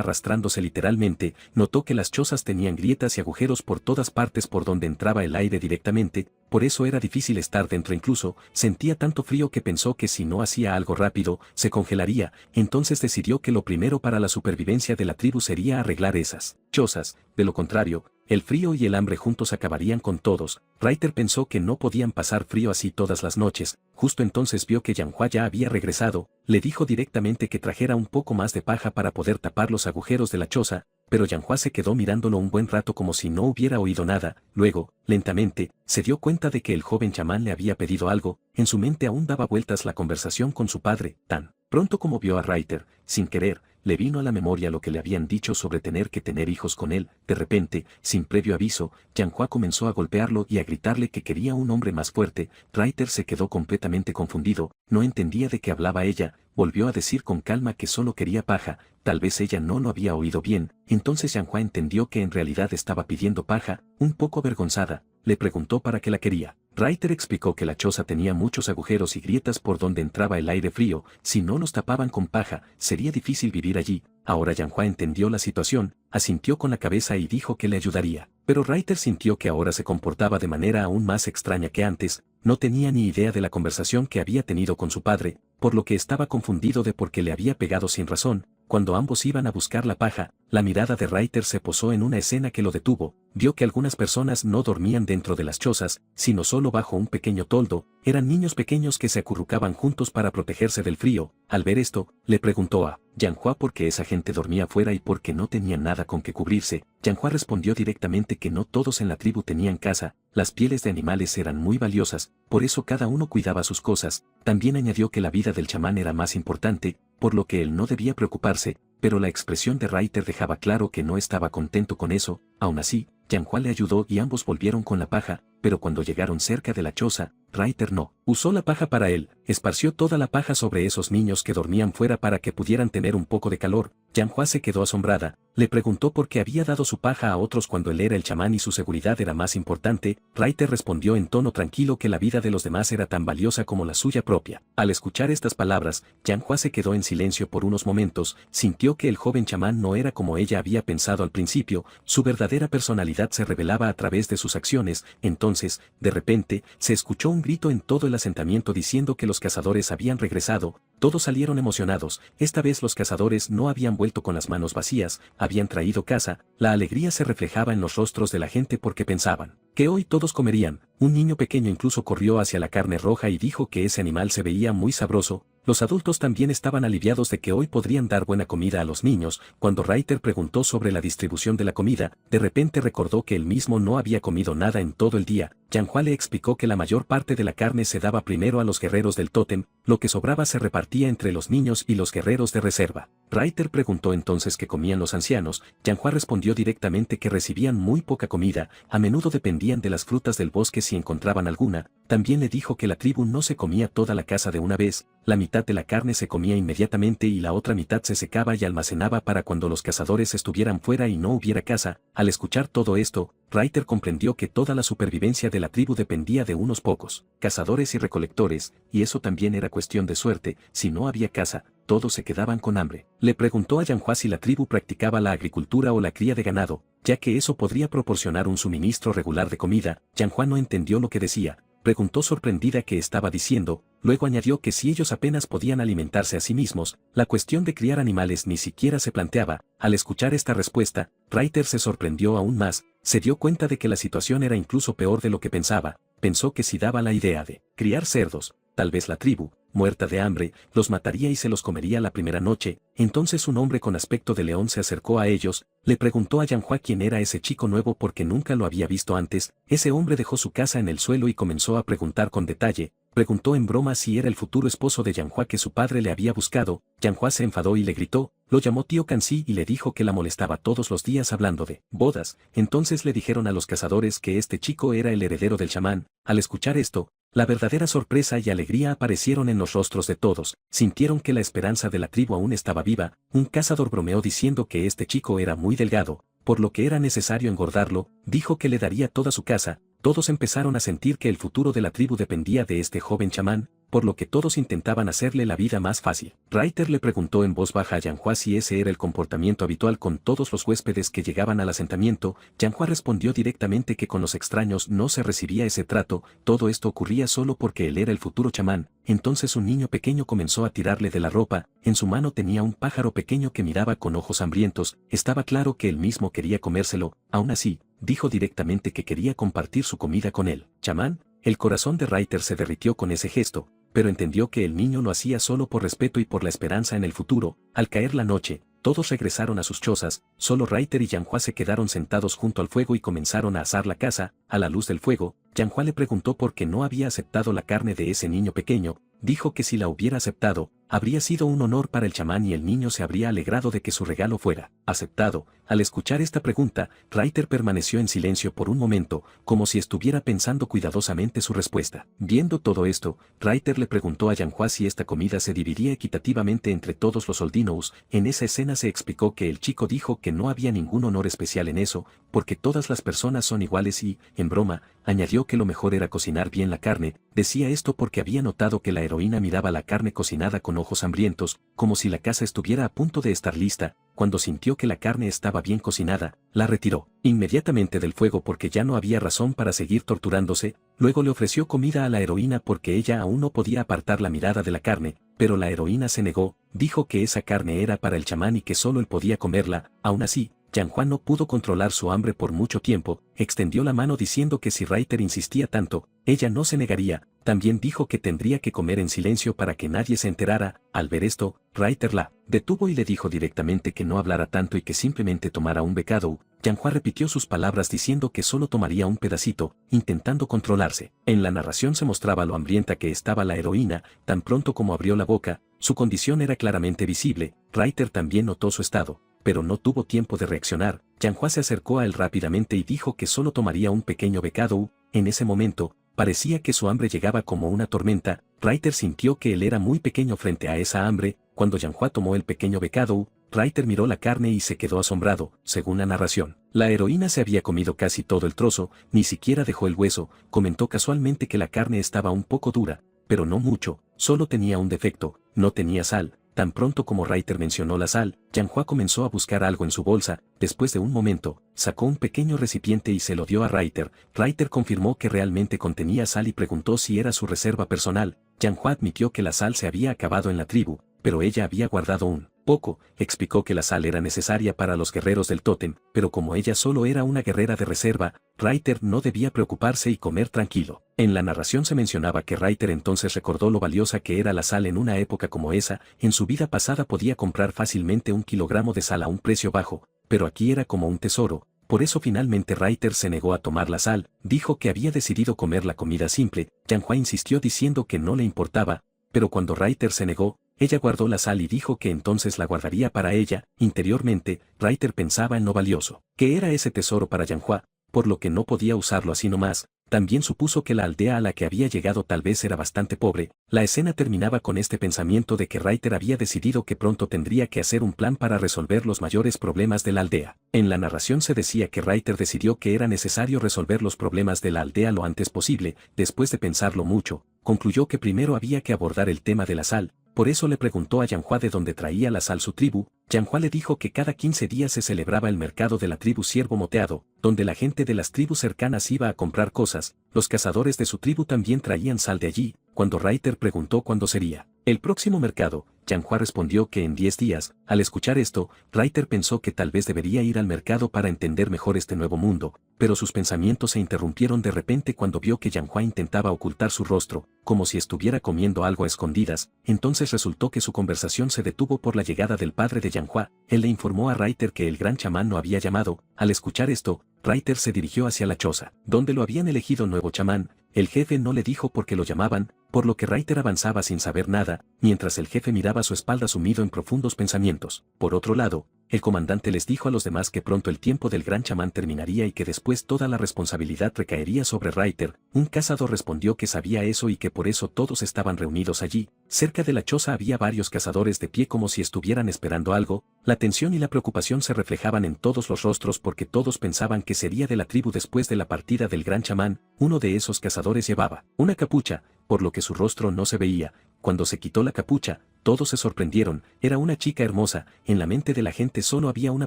arrastrándose literalmente. Notó que las chozas tenían grietas y agujeros por todas partes por donde entraba el aire directamente. Por eso era difícil estar dentro. Incluso sentía tanto frío que pensó que si no hacía algo rápido, se congelaría. Entonces decidió que lo primero para la supervivencia de la tribu sería arreglar esas chozas. De lo contrario, el frío y el hambre juntos acabarían con todos. Reiter pensó que no podían pasar frío así todas las noches. Justo entonces vio que Yanhua ya había regresado. Le dijo directamente que trajera un poco más de paja para poder tapar los agujeros de la choza, pero Yanhua se quedó mirándolo un buen rato como si no hubiera oído nada. Luego, lentamente, se dio cuenta de que el joven chamán le había pedido algo. En su mente aún daba vueltas la conversación con su padre. Tan pronto como vio a Reiter, sin querer, le vino a la memoria lo que le habían dicho sobre tener que tener hijos con él. De repente, sin previo aviso, Yanhua comenzó a golpearlo y a gritarle que quería un hombre más fuerte. Reiter se quedó completamente confundido, no entendía de qué hablaba ella. Volvió a decir con calma que solo quería paja. Tal vez ella no lo había oído bien. Entonces Yanhua entendió que en realidad estaba pidiendo paja. Un poco avergonzada, le preguntó para qué la quería. Reiter explicó que la choza tenía muchos agujeros y grietas por donde entraba el aire frío. Si no los tapaban con paja, sería difícil vivir allí. Ahora Yanhua entendió la situación, asintió con la cabeza y dijo que le ayudaría. Pero Reiter sintió que ahora se comportaba de manera aún más extraña que antes. No tenía ni idea de la conversación que había tenido con su padre, por lo que estaba confundido de por qué le había pegado sin razón. Cuando ambos iban a buscar la paja, la mirada de Reiter se posó en una escena que lo detuvo. Vio que algunas personas no dormían dentro de las chozas, sino solo bajo un pequeño toldo. Eran niños pequeños que se acurrucaban juntos para protegerse del frío. Al ver esto, le preguntó a Yanhua por qué esa gente dormía afuera y por qué no tenían nada con que cubrirse. Yanhua respondió directamente que no todos en la tribu tenían casa. Las pieles de animales eran muy valiosas, por eso cada uno cuidaba sus cosas. También añadió que la vida del chamán era más importante, por lo que él no debía preocuparse, pero la expresión de Reiter dejaba claro que no estaba contento con eso. Aún así, Yanhua le ayudó y ambos volvieron con la paja, pero cuando llegaron cerca de la choza, Reiter no usó la paja para él, esparció toda la paja sobre esos niños que dormían fuera para que pudieran tener un poco de calor. Yanhua se quedó asombrada, le preguntó por qué había dado su paja a otros cuando él era el chamán y su seguridad era más importante. Reiter respondió en tono tranquilo que la vida de los demás era tan valiosa como la suya propia. Al escuchar estas palabras, Yanhua se quedó en silencio por unos momentos, sintió que el joven chamán no era como ella había pensado al principio, su verdadera personalidad se revelaba a través de sus acciones. Entonces, de repente, se escuchó un grito en todo el asentamiento diciendo que los cazadores habían regresado. Todos salieron emocionados. Esta vez los cazadores no habían vuelto con las manos vacías, habían traído caza. La alegría se reflejaba en los rostros de la gente porque pensaban que hoy todos comerían. Un niño pequeño incluso corrió hacia la carne roja y dijo que ese animal se veía muy sabroso. Los adultos también estaban aliviados de que hoy podrían dar buena comida a los niños. Cuando Reiter preguntó sobre la distribución de la comida, de repente recordó que él mismo no había comido nada en todo el día. Yanhua le explicó que la mayor parte de la carne se daba primero a los guerreros del tótem, lo que sobraba se repartía entre los niños y los guerreros de reserva. Reiter preguntó entonces qué comían los ancianos. Yanhua respondió directamente que recibían muy poca comida, a menudo dependían de las frutas del bosque si encontraban alguna. También le dijo que la tribu no se comía toda la caza de una vez, la mitad de la carne se comía inmediatamente y la otra mitad se secaba y almacenaba para cuando los cazadores estuvieran fuera y no hubiera caza. Al escuchar todo esto, Reiter comprendió que toda la supervivencia de la tribu dependía de unos pocos cazadores y recolectores, y eso también era cuestión de suerte. Si no había caza, todos se quedaban con hambre. Le preguntó a Yanhua si la tribu practicaba la agricultura o la cría de ganado, ya que eso podría proporcionar un suministro regular de comida. Yanhua no entendió lo que decía. Preguntó sorprendida qué estaba diciendo, luego añadió que si ellos apenas podían alimentarse a sí mismos, la cuestión de criar animales ni siquiera se planteaba. Al escuchar esta respuesta, Reiter se sorprendió aún más, se dio cuenta de que la situación era incluso peor de lo que pensaba. Pensó que si daba la idea de criar cerdos, tal vez la tribu, muerta de hambre, los mataría y se los comería la primera noche. Entonces un hombre con aspecto de león se acercó a ellos, le preguntó a Yanhua quién era ese chico nuevo porque nunca lo había visto antes. Ese hombre dejó su casa en el suelo y comenzó a preguntar con detalle. Preguntó en broma si era el futuro esposo de Yanhua que su padre le había buscado. Yanhua se enfadó y le gritó, lo llamó tío Kanzi y le dijo que la molestaba todos los días hablando de bodas. Entonces le dijeron a los cazadores que este chico era el heredero del chamán. Al escuchar esto, la verdadera sorpresa y alegría aparecieron en los rostros de todos. Sintieron que la esperanza de la tribu aún estaba viva. Un cazador bromeó diciendo que este chico era muy delgado, por lo que era necesario engordarlo. Dijo que le daría toda su casa. Todos empezaron a sentir que el futuro de la tribu dependía de este joven chamán, por lo que todos intentaban hacerle la vida más fácil. Reiter le preguntó en voz baja a Yanhua si ese era el comportamiento habitual con todos los huéspedes que llegaban al asentamiento. Yanhua respondió directamente que con los extraños no se recibía ese trato, todo esto ocurría solo porque él era el futuro chamán. Entonces un niño pequeño comenzó a tirarle de la ropa, en su mano tenía un pájaro pequeño que miraba con ojos hambrientos, estaba claro que él mismo quería comérselo. Aún así, dijo directamente que quería compartir su comida con él. Chamán, el corazón de Reiter se derritió con ese gesto, pero entendió que el niño lo hacía solo por respeto y por la esperanza en el futuro. Al caer la noche, todos regresaron a sus chozas, solo Reiter y Yanhua se quedaron sentados junto al fuego y comenzaron a asar la caza. A la luz del fuego, Yanhua le preguntó por qué no había aceptado la carne de ese niño pequeño. Dijo que si la hubiera aceptado, habría sido un honor para el chamán y el niño se habría alegrado de que su regalo fuera aceptado. Al escuchar esta pregunta, Reiter permaneció en silencio por un momento, como si estuviera pensando cuidadosamente su respuesta. Viendo todo esto, Reiter le preguntó a Yanhua si esta comida se dividía equitativamente entre todos los Oldinous. En esa escena se explicó que el chico dijo que no había ningún honor especial en eso, porque todas las personas son iguales y, en broma, añadió que lo mejor era cocinar bien la carne. Decía esto porque había notado que la heroína miraba la carne cocinada con ojos hambrientos, como si la caza estuviera a punto de estar lista. Cuando sintió que la carne estaba bien cocinada, la retiró inmediatamente del fuego porque ya no había razón para seguir torturándose. Luego le ofreció comida a la heroína porque ella aún no podía apartar la mirada de la carne, pero la heroína se negó, dijo que esa carne era para el chamán y que solo él podía comerla. Aún así, Yanhua no pudo controlar su hambre por mucho tiempo, extendió la mano diciendo que si Reiter insistía tanto, ella no se negaría. También dijo que tendría que comer en silencio para que nadie se enterara. Al ver esto, Reiter la detuvo y le dijo directamente que no hablara tanto y que simplemente tomara un bocado. Yanhua repitió sus palabras diciendo que solo tomaría un pedacito, intentando controlarse. En la narración se mostraba lo hambrienta que estaba la heroína. Tan pronto como abrió la boca, su condición era claramente visible. Reiter también notó su estado, pero no tuvo tiempo de reaccionar. Yanhua se acercó a él rápidamente y dijo que solo tomaría un pequeño bocado. En ese momento, parecía que su hambre llegaba como una tormenta. Reiter sintió que él era muy pequeño frente a esa hambre. Cuando Yanhua tomó el pequeño bocado, Reiter miró la carne y se quedó asombrado. Según la narración, la heroína se había comido casi todo el trozo, ni siquiera dejó el hueso. Comentó casualmente que la carne estaba un poco dura, pero no mucho, solo tenía un defecto, no tenía sal. Tan pronto como Reiter mencionó la sal, Yanhua comenzó a buscar algo en su bolsa. Después de un momento, sacó un pequeño recipiente y se lo dio a Reiter. Reiter confirmó que realmente contenía sal y preguntó si era su reserva personal. Yanhua admitió que la sal se había acabado en la tribu, pero ella había guardado un poco. Explicó que la sal era necesaria para los guerreros del tótem, pero como ella solo era una guerrera de reserva, Reiter no debía preocuparse y comer tranquilo. En la narración se mencionaba que Reiter entonces recordó lo valiosa que era la sal en una época como esa. En su vida pasada podía comprar fácilmente 1 kilogramo de sal a un precio bajo, pero aquí era como un tesoro. Por eso finalmente Reiter se negó a tomar la sal, dijo que había decidido comer la comida simple. Yanhua insistió diciendo que no le importaba, pero cuando Reiter se negó, ella guardó la sal y dijo que entonces la guardaría para ella. Interiormente, Reiter pensaba en lo valioso que era ese tesoro para Yanhua, por lo que no podía usarlo así nomás. También supuso que la aldea a la que había llegado tal vez era bastante pobre. La escena terminaba con este pensamiento de que Reiter había decidido que pronto tendría que hacer un plan para resolver los mayores problemas de la aldea. En la narración se decía que Reiter decidió que era necesario resolver los problemas de la aldea lo antes posible. Después de pensarlo mucho, concluyó que primero había que abordar el tema de la sal. Por eso le preguntó a Yanhua de dónde traía la sal su tribu. Yanhua le dijo que cada 15 días se celebraba el mercado de la tribu Ciervo Moteado, donde la gente de las tribus cercanas iba a comprar cosas. Los cazadores de su tribu también traían sal de allí. Cuando Reiter preguntó cuándo sería el próximo mercado, Yanhua respondió que en 10 días. Al escuchar esto, Reiter pensó que tal vez debería ir al mercado para entender mejor este nuevo mundo, pero sus pensamientos se interrumpieron de repente cuando vio que Yanhua intentaba ocultar su rostro, como si estuviera comiendo algo a escondidas. Entonces resultó que su conversación se detuvo por la llegada del padre de Yanhua. Él le informó a Reiter que el gran chamán no había llamado. Al escuchar esto, Reiter se dirigió hacia la choza, donde lo habían elegido nuevo chamán. El jefe no le dijo por qué lo llamaban, por lo que Reiter avanzaba sin saber nada, mientras el jefe miraba a su espalda sumido en profundos pensamientos. Por otro lado, el comandante les dijo a los demás que pronto el tiempo del gran chamán terminaría y que después toda la responsabilidad recaería sobre Reiter. Un cazador respondió que sabía eso y que por eso todos estaban reunidos allí. Cerca de la choza había varios cazadores de pie como si estuvieran esperando algo. La tensión y la preocupación se reflejaban en todos los rostros porque todos pensaban que sería de la tribu después de la partida del gran chamán. Uno de esos cazadores llevaba una capucha, por lo que su rostro no se veía. Cuando se quitó la capucha, todos se sorprendieron. Era una chica hermosa. En la mente de la gente solo había una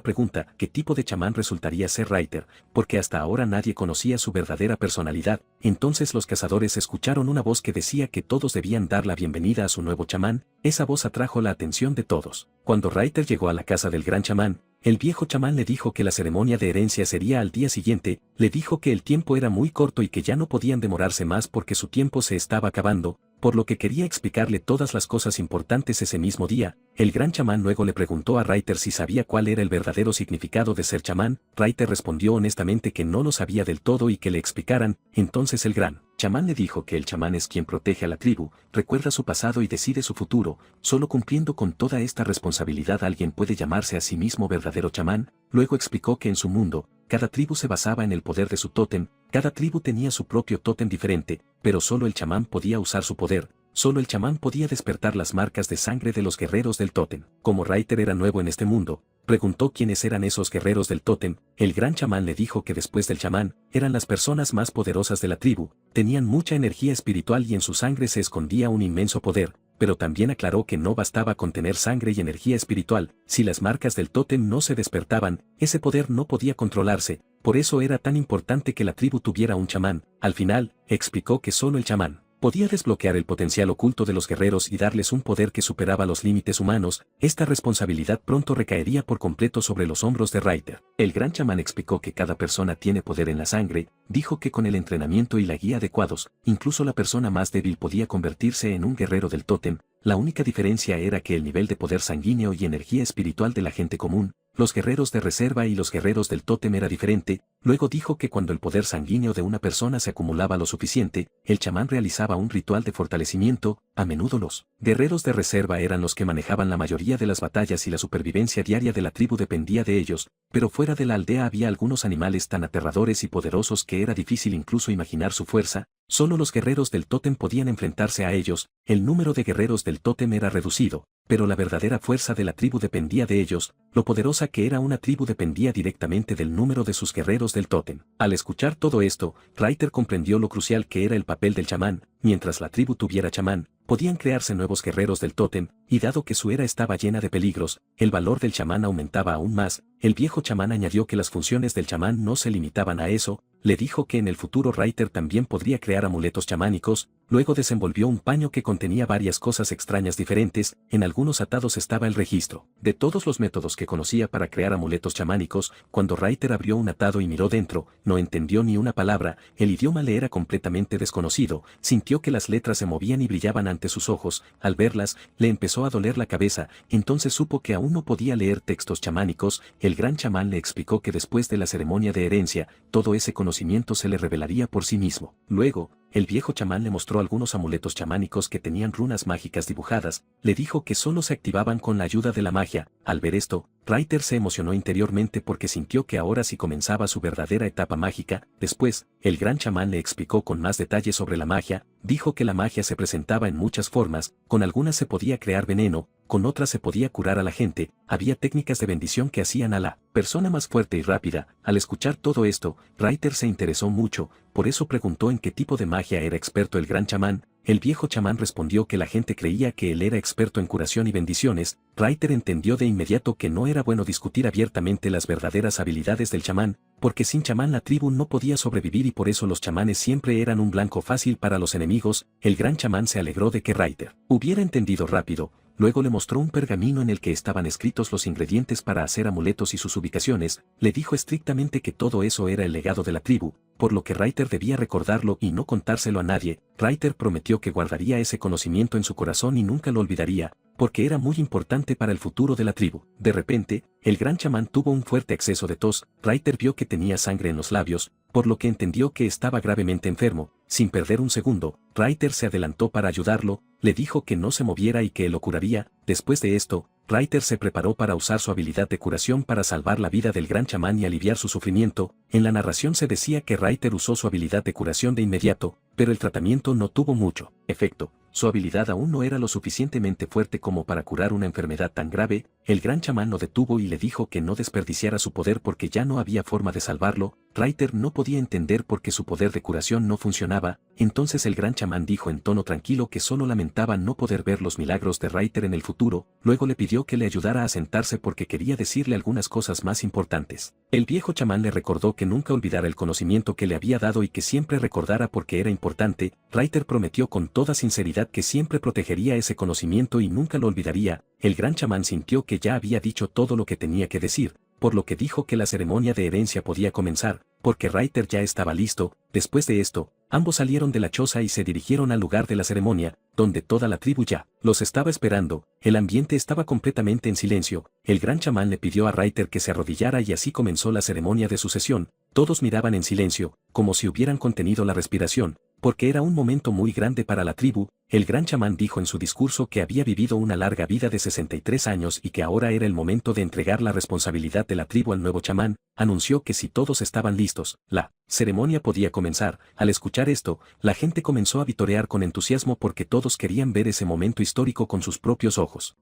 pregunta: ¿qué tipo de chamán resultaría ser Reiter? Porque hasta ahora nadie conocía su verdadera personalidad. Entonces los cazadores escucharon una voz que decía que todos debían dar la bienvenida a su nuevo chamán. Esa voz atrajo la atención de todos. Cuando Reiter llegó a la casa del gran chamán, el viejo chamán le dijo que la ceremonia de herencia sería al día siguiente. Le dijo que el tiempo era muy corto y que ya no podían demorarse más porque su tiempo se estaba acabando, por lo que quería explicarle todas las cosas importantes ese mismo día. El gran chamán luego le preguntó a Reiter si sabía cuál era el verdadero significado de ser chamán. Reiter respondió honestamente que no lo sabía del todo y que le explicaran. Entonces el gran chamán le dijo que el chamán es quien protege a la tribu, recuerda su pasado y decide su futuro. Solo cumpliendo con toda esta responsabilidad alguien puede llamarse a sí mismo verdadero chamán. Luego explicó que en su mundo, cada tribu se basaba en el poder de su tótem. Cada tribu tenía su propio tótem diferente, pero solo el chamán podía usar su poder. Solo el chamán podía despertar las marcas de sangre de los guerreros del tótem. Como Reiter era nuevo en este mundo, preguntó quiénes eran esos guerreros del tótem. El gran chamán le dijo que después del chamán, eran las personas más poderosas de la tribu, tenían mucha energía espiritual y en su sangre se escondía un inmenso poder, pero también aclaró que no bastaba con tener sangre y energía espiritual. Si las marcas del tótem no se despertaban, ese poder no podía controlarse. Por eso era tan importante que la tribu tuviera un chamán. Al final, explicó que solo el chamán podía desbloquear el potencial oculto de los guerreros y darles un poder que superaba los límites humanos. Esta responsabilidad pronto recaería por completo sobre los hombros de Reiter. El gran chamán explicó que cada persona tiene poder en la sangre. Dijo que con el entrenamiento y la guía adecuados, incluso la persona más débil podía convertirse en un guerrero del tótem. La única diferencia era que el nivel de poder sanguíneo y energía espiritual de la gente común, los guerreros de reserva y los guerreros del tótem era diferente. Luego dijo que cuando el poder sanguíneo de una persona se acumulaba lo suficiente, el chamán realizaba un ritual de fortalecimiento. A menudo los guerreros de reserva eran los que manejaban la mayoría de las batallas y la supervivencia diaria de la tribu dependía de ellos, pero fuera de la aldea había algunos animales tan aterradores y poderosos que era difícil incluso imaginar su fuerza. Solo los guerreros del tótem podían enfrentarse a ellos. El número de guerreros del tótem era reducido, pero la verdadera fuerza de la tribu dependía de ellos. Lo poderosa que era una tribu dependía directamente del número de sus guerreros del tótem. Al escuchar todo esto, Reiter comprendió lo crucial que era el papel del chamán. Mientras la tribu tuviera chamán, podían crearse nuevos guerreros del tótem, y dado que su era estaba llena de peligros, el valor del chamán aumentaba aún más. El viejo chamán añadió que las funciones del chamán no se limitaban a eso. Le dijo que en el futuro Reiter también podría crear amuletos chamánicos. Luego desenvolvió un paño que contenía varias cosas extrañas diferentes. En algunos atados estaba el registro de todos los métodos que conocía para crear amuletos chamánicos. Cuando Reiter abrió un atado y miró dentro, no entendió ni una palabra. El idioma le era completamente desconocido. Sintió que las letras se movían y brillaban ante sus ojos. Al verlas, le empezó a doler la cabeza. Entonces supo que aún no podía leer textos chamánicos. El gran chamán le explicó que después de la ceremonia de herencia, todo ese conocimiento se le revelaría por sí mismo. Luego, el viejo chamán le mostró algunos amuletos chamánicos que tenían runas mágicas dibujadas. Le dijo que solo se activaban con la ayuda de la magia. Al ver esto, Reiter se emocionó interiormente porque sintió que ahora sí comenzaba su verdadera etapa mágica. Después, el gran chamán le explicó con más detalle sobre la magia. Dijo que la magia se presentaba en muchas formas. Con algunas se podía crear veneno, con otras se podía curar a la gente. Había técnicas de bendición que hacían a la persona más fuerte y rápida. Al escuchar todo esto, Reiter se interesó mucho. Por eso preguntó en qué tipo de magia era experto el gran chamán. El viejo chamán respondió que la gente creía que él era experto en curación y bendiciones. Reiter entendió de inmediato que no era bueno discutir abiertamente las verdaderas habilidades del chamán, porque sin chamán la tribu no podía sobrevivir y por eso los chamanes siempre eran un blanco fácil para los enemigos. El gran chamán se alegró de que Reiter hubiera entendido rápido, luego le mostró un pergamino en el que estaban escritos los ingredientes para hacer amuletos y sus ubicaciones, le dijo estrictamente que todo eso era el legado de la tribu, por lo que Ryder debía recordarlo y no contárselo a nadie. Ryder prometió que guardaría ese conocimiento en su corazón y nunca lo olvidaría, porque era muy importante para el futuro de la tribu. De repente, el gran chamán tuvo un fuerte acceso de tos. Ryder vio que tenía sangre en los labios, por lo que entendió que estaba gravemente enfermo. Sin perder un segundo, Ryder se adelantó para ayudarlo, le dijo que no se moviera y que él lo curaría. Después de esto, Ryder se preparó para usar su habilidad de curación para salvar la vida del gran chamán y aliviar su sufrimiento. En la narración se decía que Ryder usó su habilidad de curación de inmediato, pero el tratamiento no tuvo mucho efecto. Su habilidad aún no era lo suficientemente fuerte como para curar una enfermedad tan grave. El gran chamán lo detuvo y le dijo que no desperdiciara su poder porque ya no había forma de salvarlo. Ryder no podía entender por qué su poder de curación no funcionaba. Entonces el gran chamán dijo en tono tranquilo que solo lamentaba no poder ver los milagros de Ryder en el futuro. Luego le pidió que le ayudara a sentarse porque quería decirle algunas cosas más importantes. El viejo chamán le recordó que nunca olvidara el conocimiento que le había dado y que siempre recordara porque era importante. Ryder prometió con toda sinceridad que siempre protegería ese conocimiento y nunca lo olvidaría. El gran chamán sintió que ya había dicho todo lo que tenía que decir, por lo que dijo que la ceremonia de herencia podía comenzar, porque Ryder ya estaba listo. Después de esto, ambos salieron de la choza y se dirigieron al lugar de la ceremonia, donde toda la tribu ya los estaba esperando. El ambiente estaba completamente en silencio. El gran chamán le pidió a Ryder que se arrodillara y así comenzó la ceremonia de sucesión. Todos miraban en silencio, como si hubieran contenido la respiración, porque era un momento muy grande para la tribu. El gran chamán dijo en su discurso que había vivido una larga vida de 63 años y que ahora era el momento de entregar la responsabilidad de la tribu al nuevo chamán. Anunció que si todos estaban listos, la ceremonia podía comenzar. Al escuchar esto, la gente comenzó a vitorear con entusiasmo porque todos querían ver ese momento histórico con sus propios ojos.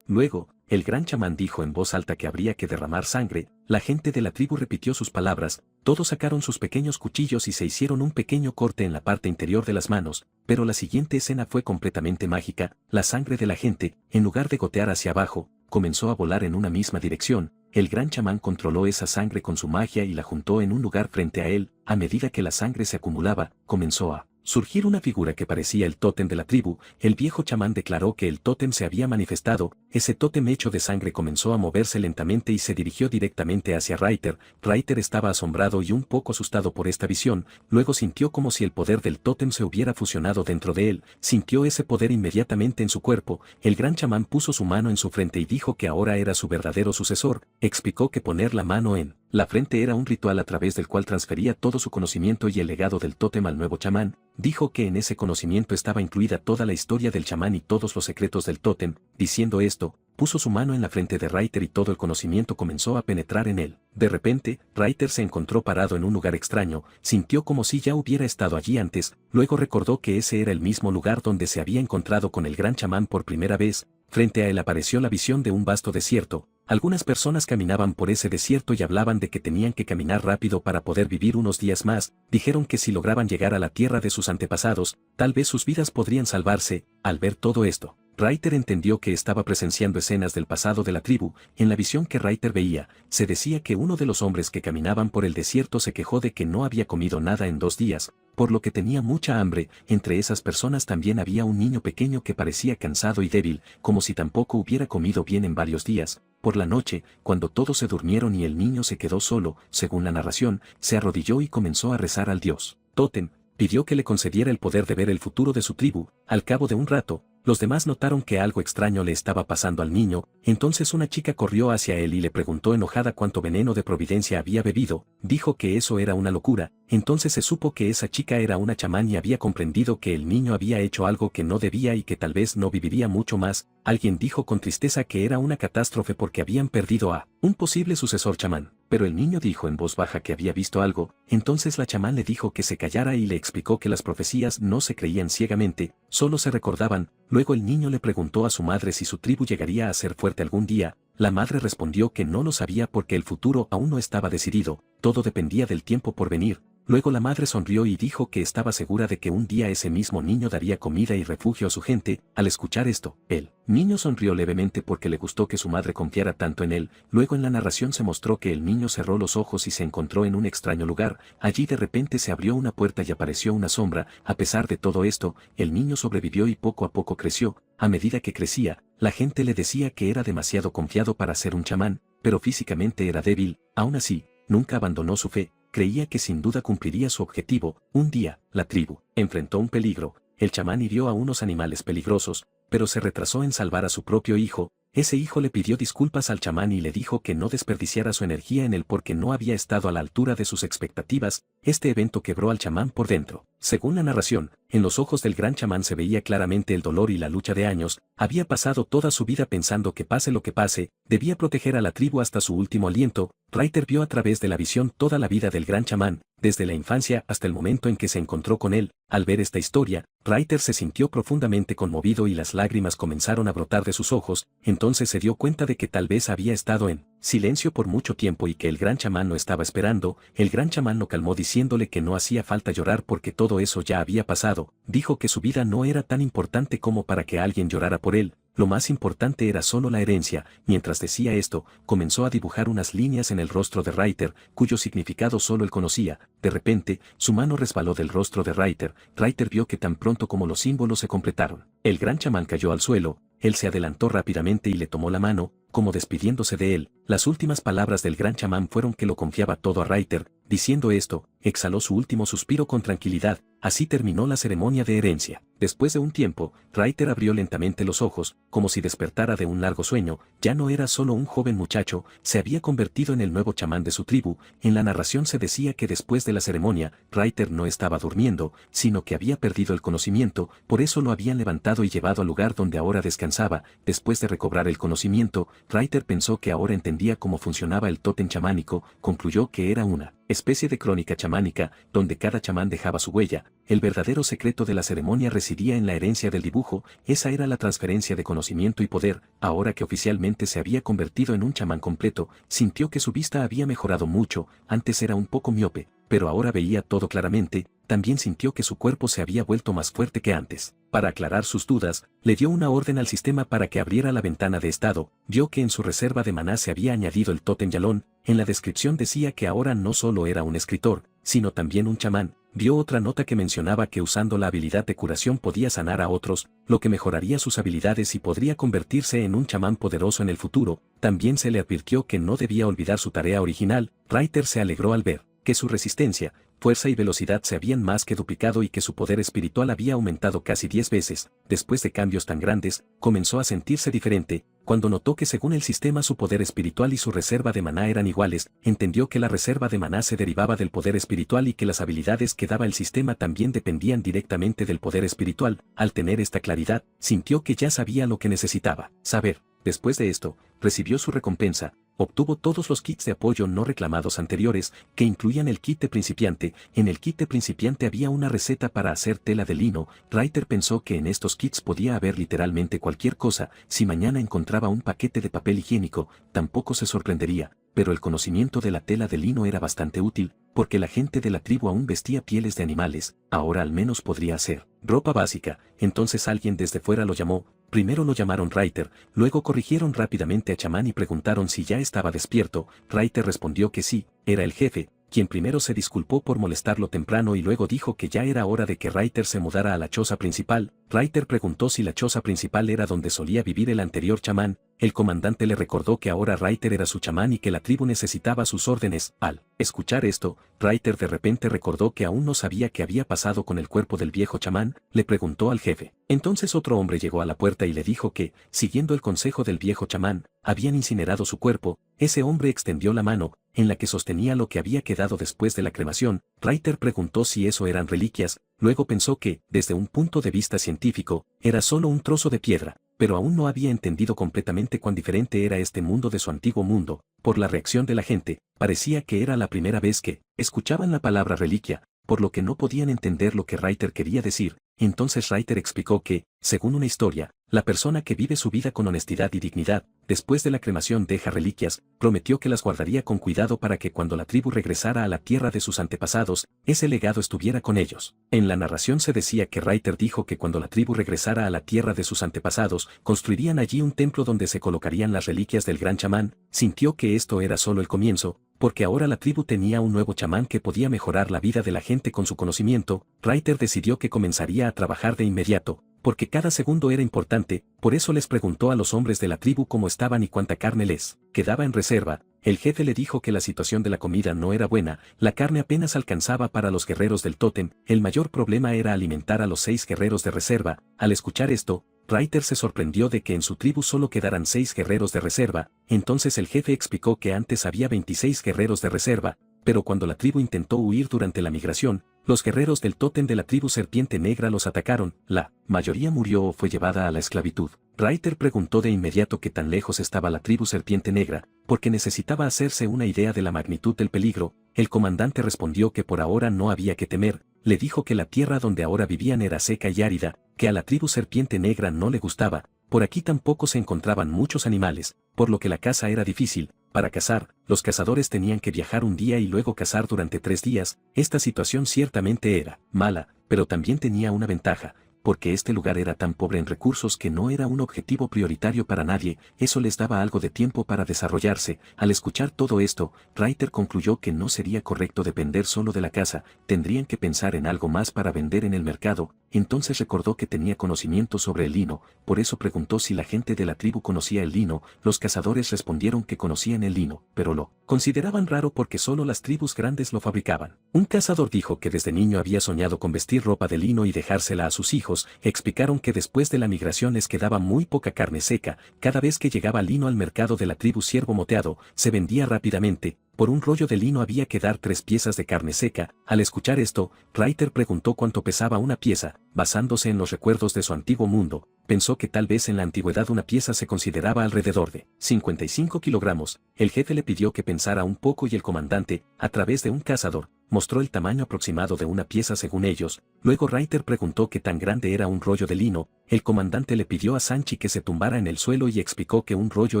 Luego, el gran chamán dijo en voz alta que habría que derramar sangre. La gente de la tribu repitió sus palabras, todos sacaron sus pequeños cuchillos y se hicieron un pequeño corte en la parte interior de las manos, pero la siguiente escena fue completamente mágica. La sangre de la gente, en lugar de gotear hacia abajo, comenzó a volar en una misma dirección. El gran chamán controló esa sangre con su magia y la juntó en un lugar frente a él. A medida que la sangre se acumulaba, comenzó a surgir una figura que parecía el tótem de la tribu. El viejo chamán declaró que el tótem se había manifestado. Ese tótem hecho de sangre comenzó a moverse lentamente y se dirigió directamente hacia Ryder. Ryder estaba asombrado y un poco asustado por esta visión. Luego sintió como si el poder del tótem se hubiera fusionado dentro de él. Sintió ese poder inmediatamente en su cuerpo. El gran chamán puso su mano en su frente y dijo que ahora era su verdadero sucesor. Explicó que poner la mano en la frente era un ritual a través del cual transfería todo su conocimiento y el legado del tótem al nuevo chamán. Dijo que en ese conocimiento estaba incluida toda la historia del chamán y todos los secretos del tótem. Diciendo esto, puso su mano en la frente de Ryder y todo el conocimiento comenzó a penetrar en él. De repente, Ryder se encontró parado en un lugar extraño, sintió como si ya hubiera estado allí antes, luego recordó que ese era el mismo lugar donde se había encontrado con el gran chamán por primera vez. Frente a él apareció la visión de un vasto desierto. Algunas personas caminaban por ese desierto y hablaban de que tenían que caminar rápido para poder vivir unos días más. Dijeron que si lograban llegar a la tierra de sus antepasados, tal vez sus vidas podrían salvarse. Al ver todo esto, Ryder entendió que estaba presenciando escenas del pasado de la tribu. En la visión que Ryder veía, se decía que uno de los hombres que caminaban por el desierto se quejó de que no había comido nada en 2 días, por lo que tenía mucha hambre. Entre esas personas también había un niño pequeño que parecía cansado y débil, como si tampoco hubiera comido bien en varios días. Por la noche, cuando todos se durmieron y el niño se quedó solo, según la narración, se arrodilló y comenzó a rezar al dios Tótem. Pidió que le concediera el poder de ver el futuro de su tribu. Al cabo de un rato, los demás notaron que algo extraño le estaba pasando al niño. Entonces una chica corrió hacia él y le preguntó enojada cuánto veneno de providencia había bebido. Dijo que eso era una locura. Entonces se supo que esa chica era una chamán y había comprendido que el niño había hecho algo que no debía y que tal vez no viviría mucho más. Alguien dijo con tristeza que era una catástrofe porque habían perdido a un posible sucesor chamán. Pero el niño dijo en voz baja que había visto algo. Entonces la chamán le dijo que se callara y le explicó que las profecías no se creían ciegamente, solo se recordaban. Luego el niño le preguntó a su madre si su tribu llegaría a ser fuerte algún día. La madre respondió que no lo sabía porque el futuro aún no estaba decidido, todo dependía del tiempo por venir. Luego la madre sonrió y dijo que estaba segura de que un día ese mismo niño daría comida y refugio a su gente. Al escuchar esto, el niño sonrió levemente porque le gustó que su madre confiara tanto en él. Luego en la narración se mostró que el niño cerró los ojos y se encontró en un extraño lugar. Allí de repente se abrió una puerta y apareció una sombra. A pesar de todo esto, el niño sobrevivió y poco a poco creció. A medida que crecía, la gente le decía que era demasiado confiado para ser un chamán, pero físicamente era débil. Aún así, nunca abandonó su fe, creía que sin duda cumpliría su objetivo. Un día, la tribu enfrentó un peligro. El chamán hirió a unos animales peligrosos, pero se retrasó en salvar a su propio hijo. Ese hijo le pidió disculpas al chamán y le dijo que no desperdiciara su energía en él porque no había estado a la altura de sus expectativas. Este evento quebró al chamán por dentro. Según la narración, en los ojos del gran chamán se veía claramente el dolor y la lucha de años. Había pasado toda su vida pensando que pase lo que pase, debía proteger a la tribu hasta su último aliento. Reiter vio a través de la visión toda la vida del gran chamán, desde la infancia hasta el momento en que se encontró con él. Al ver esta historia, Reiter se sintió profundamente conmovido y las lágrimas comenzaron a brotar de sus ojos. Entonces se dio cuenta de que tal vez había estado en silencio por mucho tiempo y que el gran chamán lo estaba esperando. El gran chamán lo calmó diciéndole que no hacía falta llorar porque todo eso ya había pasado. Dijo que su vida no era tan importante como para que alguien llorara por él. Lo más importante era solo la herencia. Mientras decía esto, comenzó a dibujar unas líneas en el rostro de Reiter, cuyo significado solo él conocía. De repente, su mano resbaló del rostro de Reiter. Reiter vio que tan pronto como los símbolos se completaron, el gran chamán cayó al suelo. Él se adelantó rápidamente y le tomó la mano, como despidiéndose de él. Las últimas palabras del gran chamán fueron que lo confiaba todo a Reiter. Diciendo esto, exhaló su último suspiro con tranquilidad. Así terminó la ceremonia de herencia. Después de un tiempo, Reiter abrió lentamente los ojos, como si despertara de un largo sueño. Ya no era solo un joven muchacho, se había convertido en el nuevo chamán de su tribu. En la narración se decía que después de la ceremonia, Reiter no estaba durmiendo, sino que había perdido el conocimiento, por eso lo habían levantado y llevado al lugar donde ahora descansaba. Después de recobrar el conocimiento, Reiter pensó que ahora entendía cómo funcionaba el tótem chamánico. Concluyó que era una especie de crónica chamánica, donde cada chamán dejaba su huella. El verdadero secreto de la ceremonia residía en la herencia del dibujo. Esa era la transferencia de conocimiento y poder. Ahora que oficialmente se había convertido en un chamán completo, sintió que su vista había mejorado mucho. Antes era un poco miope, pero ahora veía todo claramente. También sintió que su cuerpo se había vuelto más fuerte que antes. Para aclarar sus dudas, le dio una orden al sistema para que abriera la ventana de estado. Vio que en su reserva de maná se había añadido el tótem Yalón. En la descripción decía que ahora no solo era un escritor, sino también un chamán. Vio otra nota que mencionaba que usando la habilidad de curación podía sanar a otros, lo que mejoraría sus habilidades y podría convertirse en un chamán poderoso en el futuro. También se le advirtió que no debía olvidar su tarea original. Reiter se alegró al ver que su resistencia, fuerza y velocidad se habían más que duplicado y que su poder espiritual había aumentado casi 10 veces. Después de cambios tan grandes, comenzó a sentirse diferente. Cuando notó que según el sistema su poder espiritual y su reserva de maná eran iguales, entendió que la reserva de maná se derivaba del poder espiritual y que las habilidades que daba el sistema también dependían directamente del poder espiritual. Al tener esta claridad, sintió que ya sabía lo que necesitaba saber. Después de esto, recibió su recompensa. Obtuvo todos los kits de apoyo no reclamados anteriores, que incluían el kit de principiante. En el kit de principiante había una receta para hacer tela de lino. Reiter pensó que en estos kits podía haber literalmente cualquier cosa. Si mañana encontraba un paquete de papel higiénico, tampoco se sorprendería. Pero el conocimiento de la tela de lino era bastante útil, porque la gente de la tribu aún vestía pieles de animales. Ahora al menos podría hacer ropa básica. Entonces alguien desde fuera lo llamó. Primero lo llamaron Reiter, luego corrigieron rápidamente a chamán y preguntaron si ya estaba despierto. Reiter respondió que sí, era el jefe, quien primero se disculpó por molestarlo temprano y luego dijo que ya era hora de que Reiter se mudara a la choza principal. Reiter preguntó si la choza principal era donde solía vivir el anterior chamán. El comandante le recordó que ahora Reiter era su chamán y que la tribu necesitaba sus órdenes. Al escuchar esto, Reiter de repente recordó que aún no sabía qué había pasado con el cuerpo del viejo chamán. Le preguntó al jefe. Entonces otro hombre llegó a la puerta y le dijo que, siguiendo el consejo del viejo chamán, habían incinerado su cuerpo. Ese hombre extendió la mano, en la que sostenía lo que había quedado después de la cremación. Reiter preguntó si eso eran reliquias, luego pensó que, desde un punto de vista científico, era solo un trozo de piedra, pero aún no había entendido completamente cuán diferente era este mundo de su antiguo mundo. Por la reacción de la gente, parecía que era la primera vez que escuchaban la palabra reliquia, por lo que no podían entender lo que Reiter quería decir. Entonces Reiter explicó que, según una historia, la persona que vive su vida con honestidad y dignidad, después de la cremación deja reliquias. Prometió que las guardaría con cuidado para que cuando la tribu regresara a la tierra de sus antepasados, ese legado estuviera con ellos. En la narración se decía que Reiter dijo que cuando la tribu regresara a la tierra de sus antepasados, construirían allí un templo donde se colocarían las reliquias del gran chamán. Sintió que esto era solo el comienzo, porque ahora la tribu tenía un nuevo chamán que podía mejorar la vida de la gente con su conocimiento. Reiter decidió que comenzaría a trabajar de inmediato. porque cada segundo era importante, por eso les preguntó a los hombres de la tribu cómo estaban y cuánta carne les quedaba en reserva. El jefe le dijo que la situación de la comida no era buena, la carne apenas alcanzaba para los guerreros del tótem, el mayor problema era alimentar a los 6 guerreros de reserva. Al escuchar esto, Reiter se sorprendió de que en su tribu solo quedaran 6 guerreros de reserva, entonces el jefe explicó que antes había 26 guerreros de reserva, pero cuando la tribu intentó huir durante la migración, los guerreros del tótem de la tribu Serpiente Negra los atacaron, la mayoría murió o fue llevada a la esclavitud. Reiter preguntó de inmediato qué tan lejos estaba la tribu Serpiente Negra, porque necesitaba hacerse una idea de la magnitud del peligro. El comandante respondió que por ahora no había que temer, le dijo que la tierra donde ahora vivían era seca y árida, que a la tribu Serpiente Negra no le gustaba, por aquí tampoco se encontraban muchos animales, por lo que la caza era difícil. Para cazar, los cazadores tenían que viajar un día y luego cazar durante 3 días, esta situación ciertamente era mala, pero también tenía una ventaja, porque este lugar era tan pobre en recursos que no era un objetivo prioritario para nadie, eso les daba algo de tiempo para desarrollarse. Al escuchar todo esto, Reiter concluyó que no sería correcto depender solo de la caza, tendrían que pensar en algo más para vender en el mercado. Entonces recordó que tenía conocimiento sobre el lino, por eso preguntó si la gente de la tribu conocía el lino. Los cazadores respondieron que conocían el lino, pero lo consideraban raro porque solo las tribus grandes lo fabricaban. Un cazador dijo que desde niño había soñado con vestir ropa de lino y dejársela a sus hijos. Explicaron que después de la migración les quedaba muy poca carne seca, cada vez que llegaba lino al mercado de la tribu Ciervo Moteado, se vendía rápidamente. Por un rollo de lino había que dar 3 piezas de carne seca. Al escuchar esto, Reiter preguntó cuánto pesaba una pieza, basándose en los recuerdos de su antiguo mundo. Pensó que tal vez en la antigüedad una pieza se consideraba alrededor de 55 kilogramos. El jefe le pidió que pensara un poco y el comandante, a través de un cazador, mostró el tamaño aproximado de una pieza según ellos. Luego Reiter preguntó qué tan grande era un rollo de lino. El comandante le pidió a Sanchi que se tumbara en el suelo y explicó que un rollo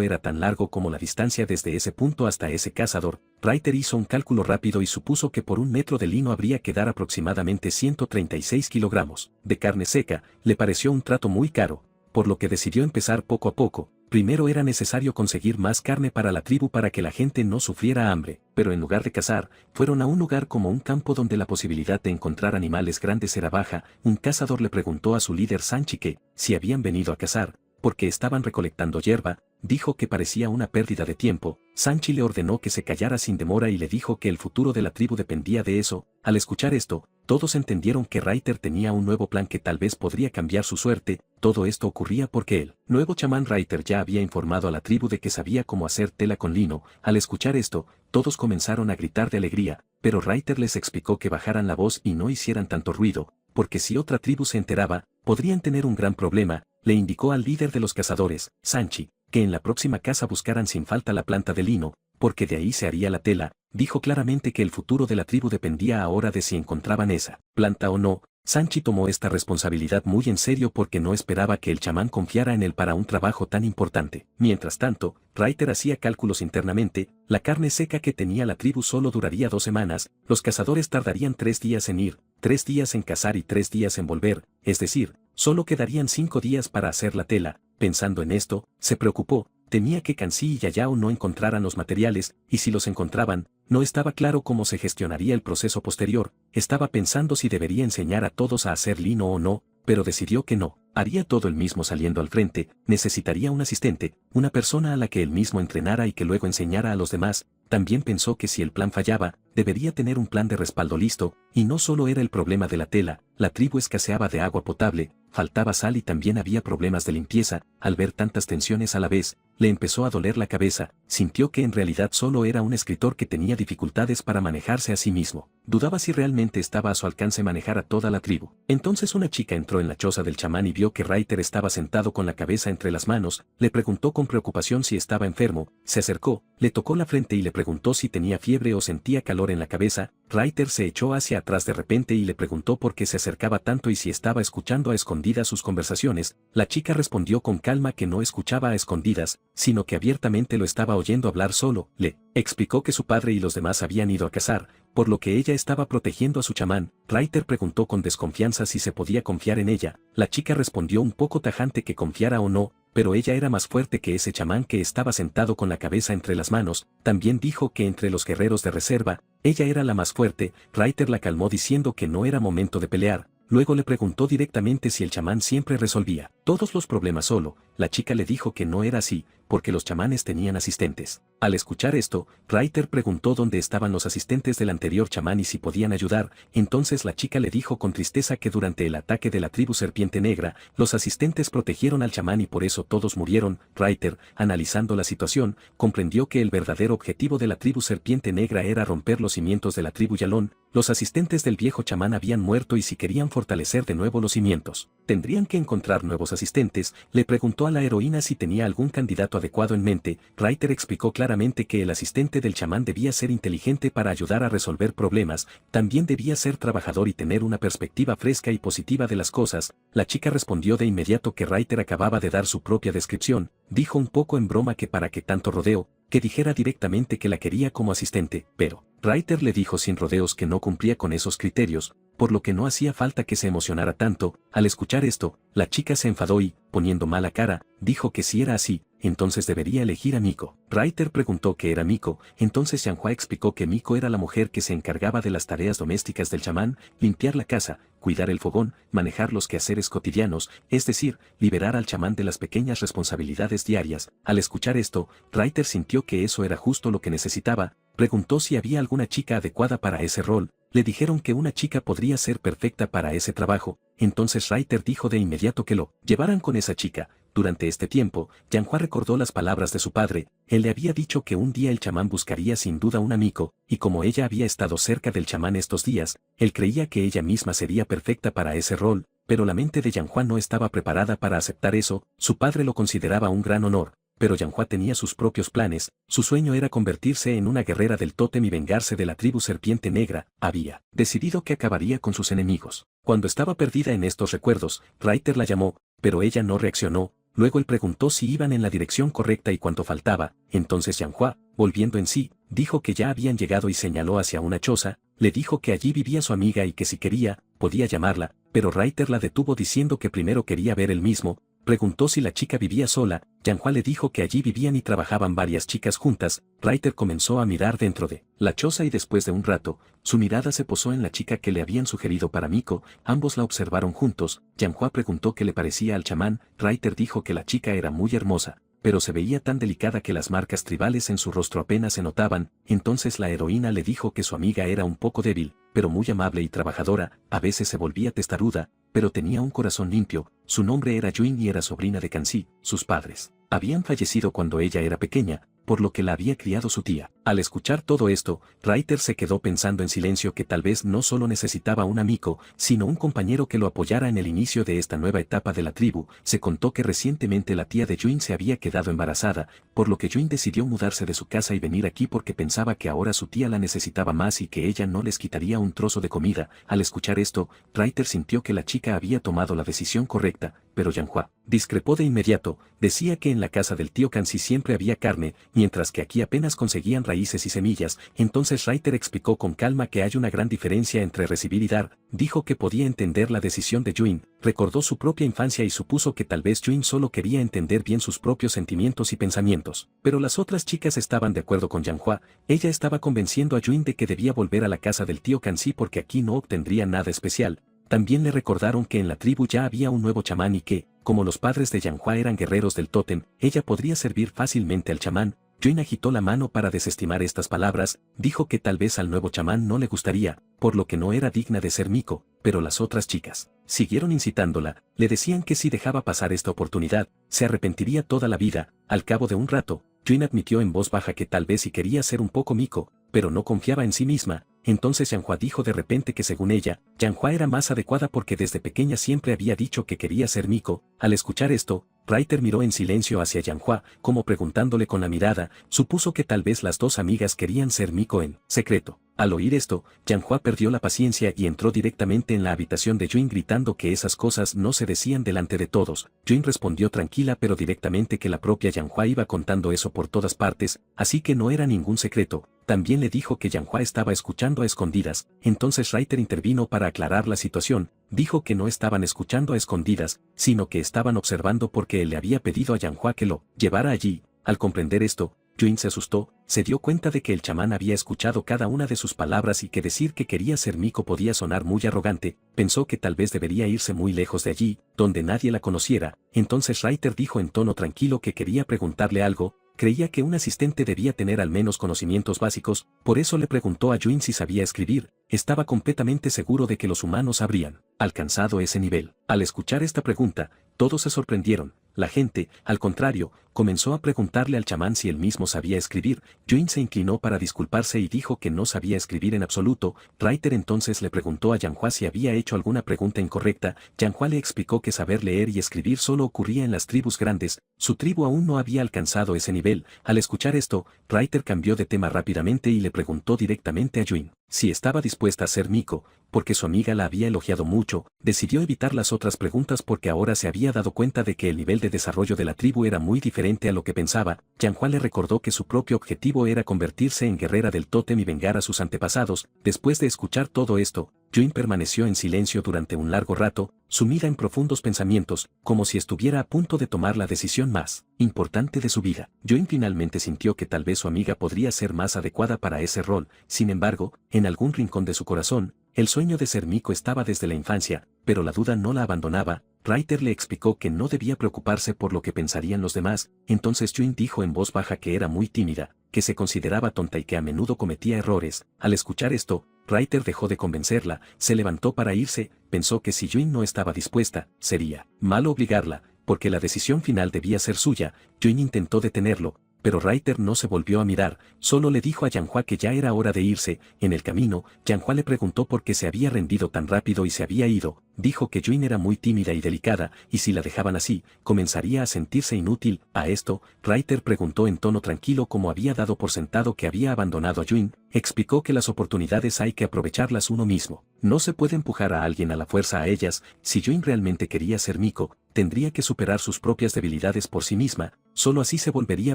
era tan largo como la distancia desde ese punto hasta ese cazador. Reiter hizo un cálculo rápido y supuso que por 1 metro de lino habría que dar aproximadamente 136 kilogramos de carne seca. Le pareció un trato muy caro, por lo que decidió empezar poco a poco. Primero era necesario conseguir más carne para la tribu para que la gente no sufriera hambre, pero en lugar de cazar, fueron a un lugar como un campo donde la posibilidad de encontrar animales grandes era baja. Un cazador le preguntó a su líder Sanchi que, si habían venido a cazar, porque estaban recolectando hierba, dijo que parecía una pérdida de tiempo. Sanchi le ordenó que se callara sin demora y le dijo que el futuro de la tribu dependía de eso. Al escuchar esto, todos entendieron que Reiter tenía un nuevo plan que tal vez podría cambiar su suerte. Todo esto ocurría porque el nuevo chamán Reiter ya había informado a la tribu de que sabía cómo hacer tela con lino. Al escuchar esto, todos comenzaron a gritar de alegría, pero Reiter les explicó que bajaran la voz y no hicieran tanto ruido, porque si otra tribu se enteraba, podrían tener un gran problema. Le indicó al líder de los cazadores, Sanchi, que en la próxima caza buscaran sin falta la planta de lino, porque de ahí se haría la tela. Dijo claramente que el futuro de la tribu dependía ahora de si encontraban esa planta o no. Sanchi tomó esta responsabilidad muy en serio porque no esperaba que el chamán confiara en él para un trabajo tan importante. Mientras tanto, Reiter hacía cálculos internamente. La carne seca que tenía la tribu solo duraría 2 semanas, los cazadores tardarían 3 días en ir, 3 días en cazar y 3 días en volver, es decir, solo quedarían 5 días para hacer la tela. Pensando en esto, se preocupó. Temía que Kanzi y Yayao no encontraran los materiales, y si los encontraban, no estaba claro cómo se gestionaría el proceso posterior. Estaba pensando si debería enseñar a todos a hacer lino o no, pero decidió que no, haría todo él mismo saliendo al frente. Necesitaría un asistente, una persona a la que él mismo entrenara y que luego enseñara a los demás. También pensó que si el plan fallaba, debería tener un plan de respaldo listo, y no solo era el problema de la tela, la tribu escaseaba de agua potable, faltaba sal y también había problemas de limpieza. Al ver tantas tensiones a la vez, le empezó a doler la cabeza, sintió que en realidad solo era un escritor que tenía dificultades para manejarse a sí mismo. Dudaba si realmente estaba a su alcance manejar a toda la tribu. Entonces una chica entró en la choza del chamán y vio que Reiter estaba sentado con la cabeza entre las manos. Le preguntó con preocupación si estaba enfermo, se acercó, le tocó la frente y le preguntó si tenía fiebre o sentía calor en la cabeza. Reiter se echó hacia atrás de repente y le preguntó por qué se acercaba tanto y si estaba escuchando a escondidas sus conversaciones. La chica respondió con calma que no escuchaba a escondidas, sino que abiertamente lo estaba oyendo hablar solo. Le explicó que su padre y los demás habían ido a cazar, por lo que ella estaba protegiendo a su chamán. Reiter preguntó con desconfianza si se podía confiar en ella. La chica respondió un poco tajante que confiara o no, pero ella era más fuerte que ese chamán que estaba sentado con la cabeza entre las manos. También dijo que entre los guerreros de reserva, ella era la más fuerte. Reiter la calmó diciendo que no era momento de pelear. Luego le preguntó directamente si el chamán siempre resolvía todos los problemas solo. La chica le dijo que no era así, porque los chamanes tenían asistentes. Al escuchar esto, Reiter preguntó dónde estaban los asistentes del anterior chamán y si podían ayudar. Entonces la chica le dijo con tristeza que durante el ataque de la tribu Serpiente Negra, los asistentes protegieron al chamán y por eso todos murieron. Reiter, analizando la situación, comprendió que el verdadero objetivo de la tribu Serpiente Negra era romper los cimientos de la tribu Yalón. Los asistentes del viejo chamán habían muerto y si querían fortalecer de nuevo los cimientos, tendrían que encontrar nuevos asistentes. Le preguntó a la heroína si tenía algún candidato adecuado en mente. Reiter explicó claramente que el asistente del chamán debía ser inteligente para ayudar a resolver problemas, también debía ser trabajador y tener una perspectiva fresca y positiva de las cosas. La chica respondió de inmediato que Reiter acababa de dar su propia descripción, dijo un poco en broma que para qué tanto rodeo, que dijera directamente que la quería como asistente, pero Reiter le dijo sin rodeos que no cumplía con esos criterios, por lo que no hacía falta que se emocionara tanto. Al escuchar esto, la chica se enfadó y, poniendo mala cara, dijo que si era así, entonces debería elegir a Miko. Reiter preguntó qué era Miko, entonces Yanhua explicó que Miko era la mujer que se encargaba de las tareas domésticas del chamán, limpiar la casa, cuidar el fogón, manejar los quehaceres cotidianos, es decir, liberar al chamán de las pequeñas responsabilidades diarias. Al escuchar esto, Reiter sintió que eso era justo lo que necesitaba. Preguntó si había alguna chica adecuada para ese rol. Le dijeron que una chica podría ser perfecta para ese trabajo. Entonces Reiter dijo de inmediato que lo llevaran con esa chica. Durante este tiempo, Yanhua recordó las palabras de su padre. Él le había dicho que un día el chamán buscaría sin duda un amigo, y como ella había estado cerca del chamán estos días, él creía que ella misma sería perfecta para ese rol, pero la mente de Yanhua no estaba preparada para aceptar eso. Su padre lo consideraba un gran honor, pero Yanhua tenía sus propios planes. Su sueño era convertirse en una guerrera del tótem y vengarse de la tribu Serpiente Negra. Había decidido que acabaría con sus enemigos. Cuando estaba perdida en estos recuerdos, Reiter la llamó, pero ella no reaccionó. Luego él preguntó si iban en la dirección correcta y cuánto faltaba. Entonces Yanhua, volviendo en sí, dijo que ya habían llegado y señaló hacia una choza. Le dijo que allí vivía su amiga y que si quería, podía llamarla, pero Reiter la detuvo diciendo que primero quería ver él mismo. Preguntó si la chica vivía sola. Yanhua le dijo que allí vivían y trabajaban varias chicas juntas. Reiter comenzó a mirar dentro de la choza y después de un rato, su mirada se posó en la chica que le habían sugerido para Miko. Ambos la observaron juntos. Yanhua preguntó qué le parecía al chamán. Reiter dijo que la chica era muy hermosa, pero se veía tan delicada que las marcas tribales en su rostro apenas se notaban. Entonces la heroína le dijo que su amiga era un poco débil, pero muy amable y trabajadora. A veces se volvía testaruda, pero tenía un corazón limpio. Su nombre era Yuin y era sobrina de Kanzi. Sus padres habían fallecido cuando ella era pequeña, por lo que la había criado su tía. Al escuchar todo esto, Reiter se quedó pensando en silencio que tal vez no solo necesitaba un amigo, sino un compañero que lo apoyara en el inicio de esta nueva etapa de la tribu. Se contó que recientemente la tía de Yuin se había quedado embarazada, por lo que Yuin decidió mudarse de su casa y venir aquí porque pensaba que ahora su tía la necesitaba más y que ella no les quitaría un trozo de comida. Al escuchar esto, Reiter sintió que la chica había tomado la decisión correcta, pero Yanhua discrepó de inmediato. Decía que en la casa del tío Kanzi siempre había carne, mientras que aquí apenas conseguían raíces y semillas. Entonces Reiter explicó con calma que hay una gran diferencia entre recibir y dar. Dijo que podía entender la decisión de Yuin, recordó su propia infancia y supuso que tal vez Yuin solo quería entender bien sus propios sentimientos y pensamientos. Pero las otras chicas estaban de acuerdo con Yanhua. Ella estaba convenciendo a Yuin de que debía volver a la casa del tío Kanzi porque aquí no obtendría nada especial. También le recordaron que en la tribu ya había un nuevo chamán y que, como los padres de Yanhua eran guerreros del tótem, ella podría servir fácilmente al chamán. Yuin agitó la mano para desestimar estas palabras, dijo que tal vez al nuevo chamán no le gustaría, por lo que no era digna de ser Miko, pero las otras chicas siguieron incitándola, le decían que si dejaba pasar esta oportunidad, se arrepentiría toda la vida. Al cabo de un rato, Yuin admitió en voz baja que tal vez sí quería ser un poco Miko, pero no confiaba en sí misma. Entonces Yanhua dijo de repente que según ella, Yanhua era más adecuada porque desde pequeña siempre había dicho que quería ser Miko. Al escuchar esto, Reiter miró en silencio hacia Yanhua, como preguntándole con la mirada. Supuso que tal vez las dos amigas querían ser Miko en secreto. Al oír esto, Yanhua perdió la paciencia y entró directamente en la habitación de Yuin gritando que esas cosas no se decían delante de todos. Yuin respondió tranquila pero directamente que la propia Yanhua iba contando eso por todas partes, así que no era ningún secreto. También le dijo que Yanhua estaba escuchando a escondidas. Entonces Reiter intervino para aclarar la situación. Dijo que no estaban escuchando a escondidas, sino que estaban observando porque él le había pedido a Yanhua que lo llevara allí. Al comprender esto, Yuin se asustó, se dio cuenta de que el chamán había escuchado cada una de sus palabras y que decir que quería ser Miko podía sonar muy arrogante, pensó que tal vez debería irse muy lejos de allí, donde nadie la conociera. Entonces Reiter dijo en tono tranquilo que quería preguntarle algo. Creía que un asistente debía tener al menos conocimientos básicos, por eso le preguntó a Yuin si sabía escribir. Estaba completamente seguro de que los humanos habrían alcanzado ese nivel. Al escuchar esta pregunta, todos se sorprendieron. La gente, al contrario, comenzó a preguntarle al chamán si él mismo sabía escribir. Yuin se inclinó para disculparse y dijo que no sabía escribir en absoluto. Reiter entonces le preguntó a Yanhua si había hecho alguna pregunta incorrecta. Yanhua le explicó que saber leer y escribir solo ocurría en las tribus grandes. Su tribu aún no había alcanzado ese nivel. Al escuchar esto, Reiter cambió de tema rápidamente y le preguntó directamente a Yuin si estaba dispuesta a ser Miko, porque su amiga la había elogiado mucho. Decidió evitar las otras preguntas porque ahora se había dado cuenta de que el nivel de desarrollo de la tribu era muy diferente a lo que pensaba. Yanhua le recordó que su propio objetivo era convertirse en guerrera del tótem y vengar a sus antepasados. Después de escuchar todo esto, Yuin permaneció en silencio durante un largo rato, sumida en profundos pensamientos, como si estuviera a punto de tomar la decisión más importante de su vida. Yuin finalmente sintió que tal vez su amiga podría ser más adecuada para ese rol. Sin embargo, en algún rincón de su corazón, el sueño de ser Miko estaba desde la infancia, pero la duda no la abandonaba. Reiter le explicó que no debía preocuparse por lo que pensarían los demás. Entonces Yuin dijo en voz baja que era muy tímida, que se consideraba tonta y que a menudo cometía errores. Al escuchar esto, Reiter dejó de convencerla, se levantó para irse. Pensó que si Yuin no estaba dispuesta, sería malo obligarla, porque la decisión final debía ser suya. Yuin intentó detenerlo, pero Reiter no se volvió a mirar, solo le dijo a Yanhua que ya era hora de irse. En el camino, Yanhua le preguntó por qué se había rendido tan rápido y se había ido. Dijo que Yuin era muy tímida y delicada, y si la dejaban así, comenzaría a sentirse inútil. A esto, Reiter preguntó en tono tranquilo cómo había dado por sentado que había abandonado a Yuin. Explicó que las oportunidades hay que aprovecharlas uno mismo. No se puede empujar a alguien a la fuerza a ellas. Si Yuin realmente quería ser Miko, tendría que superar sus propias debilidades por sí misma, solo así se volvería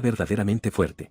verdaderamente fuerte.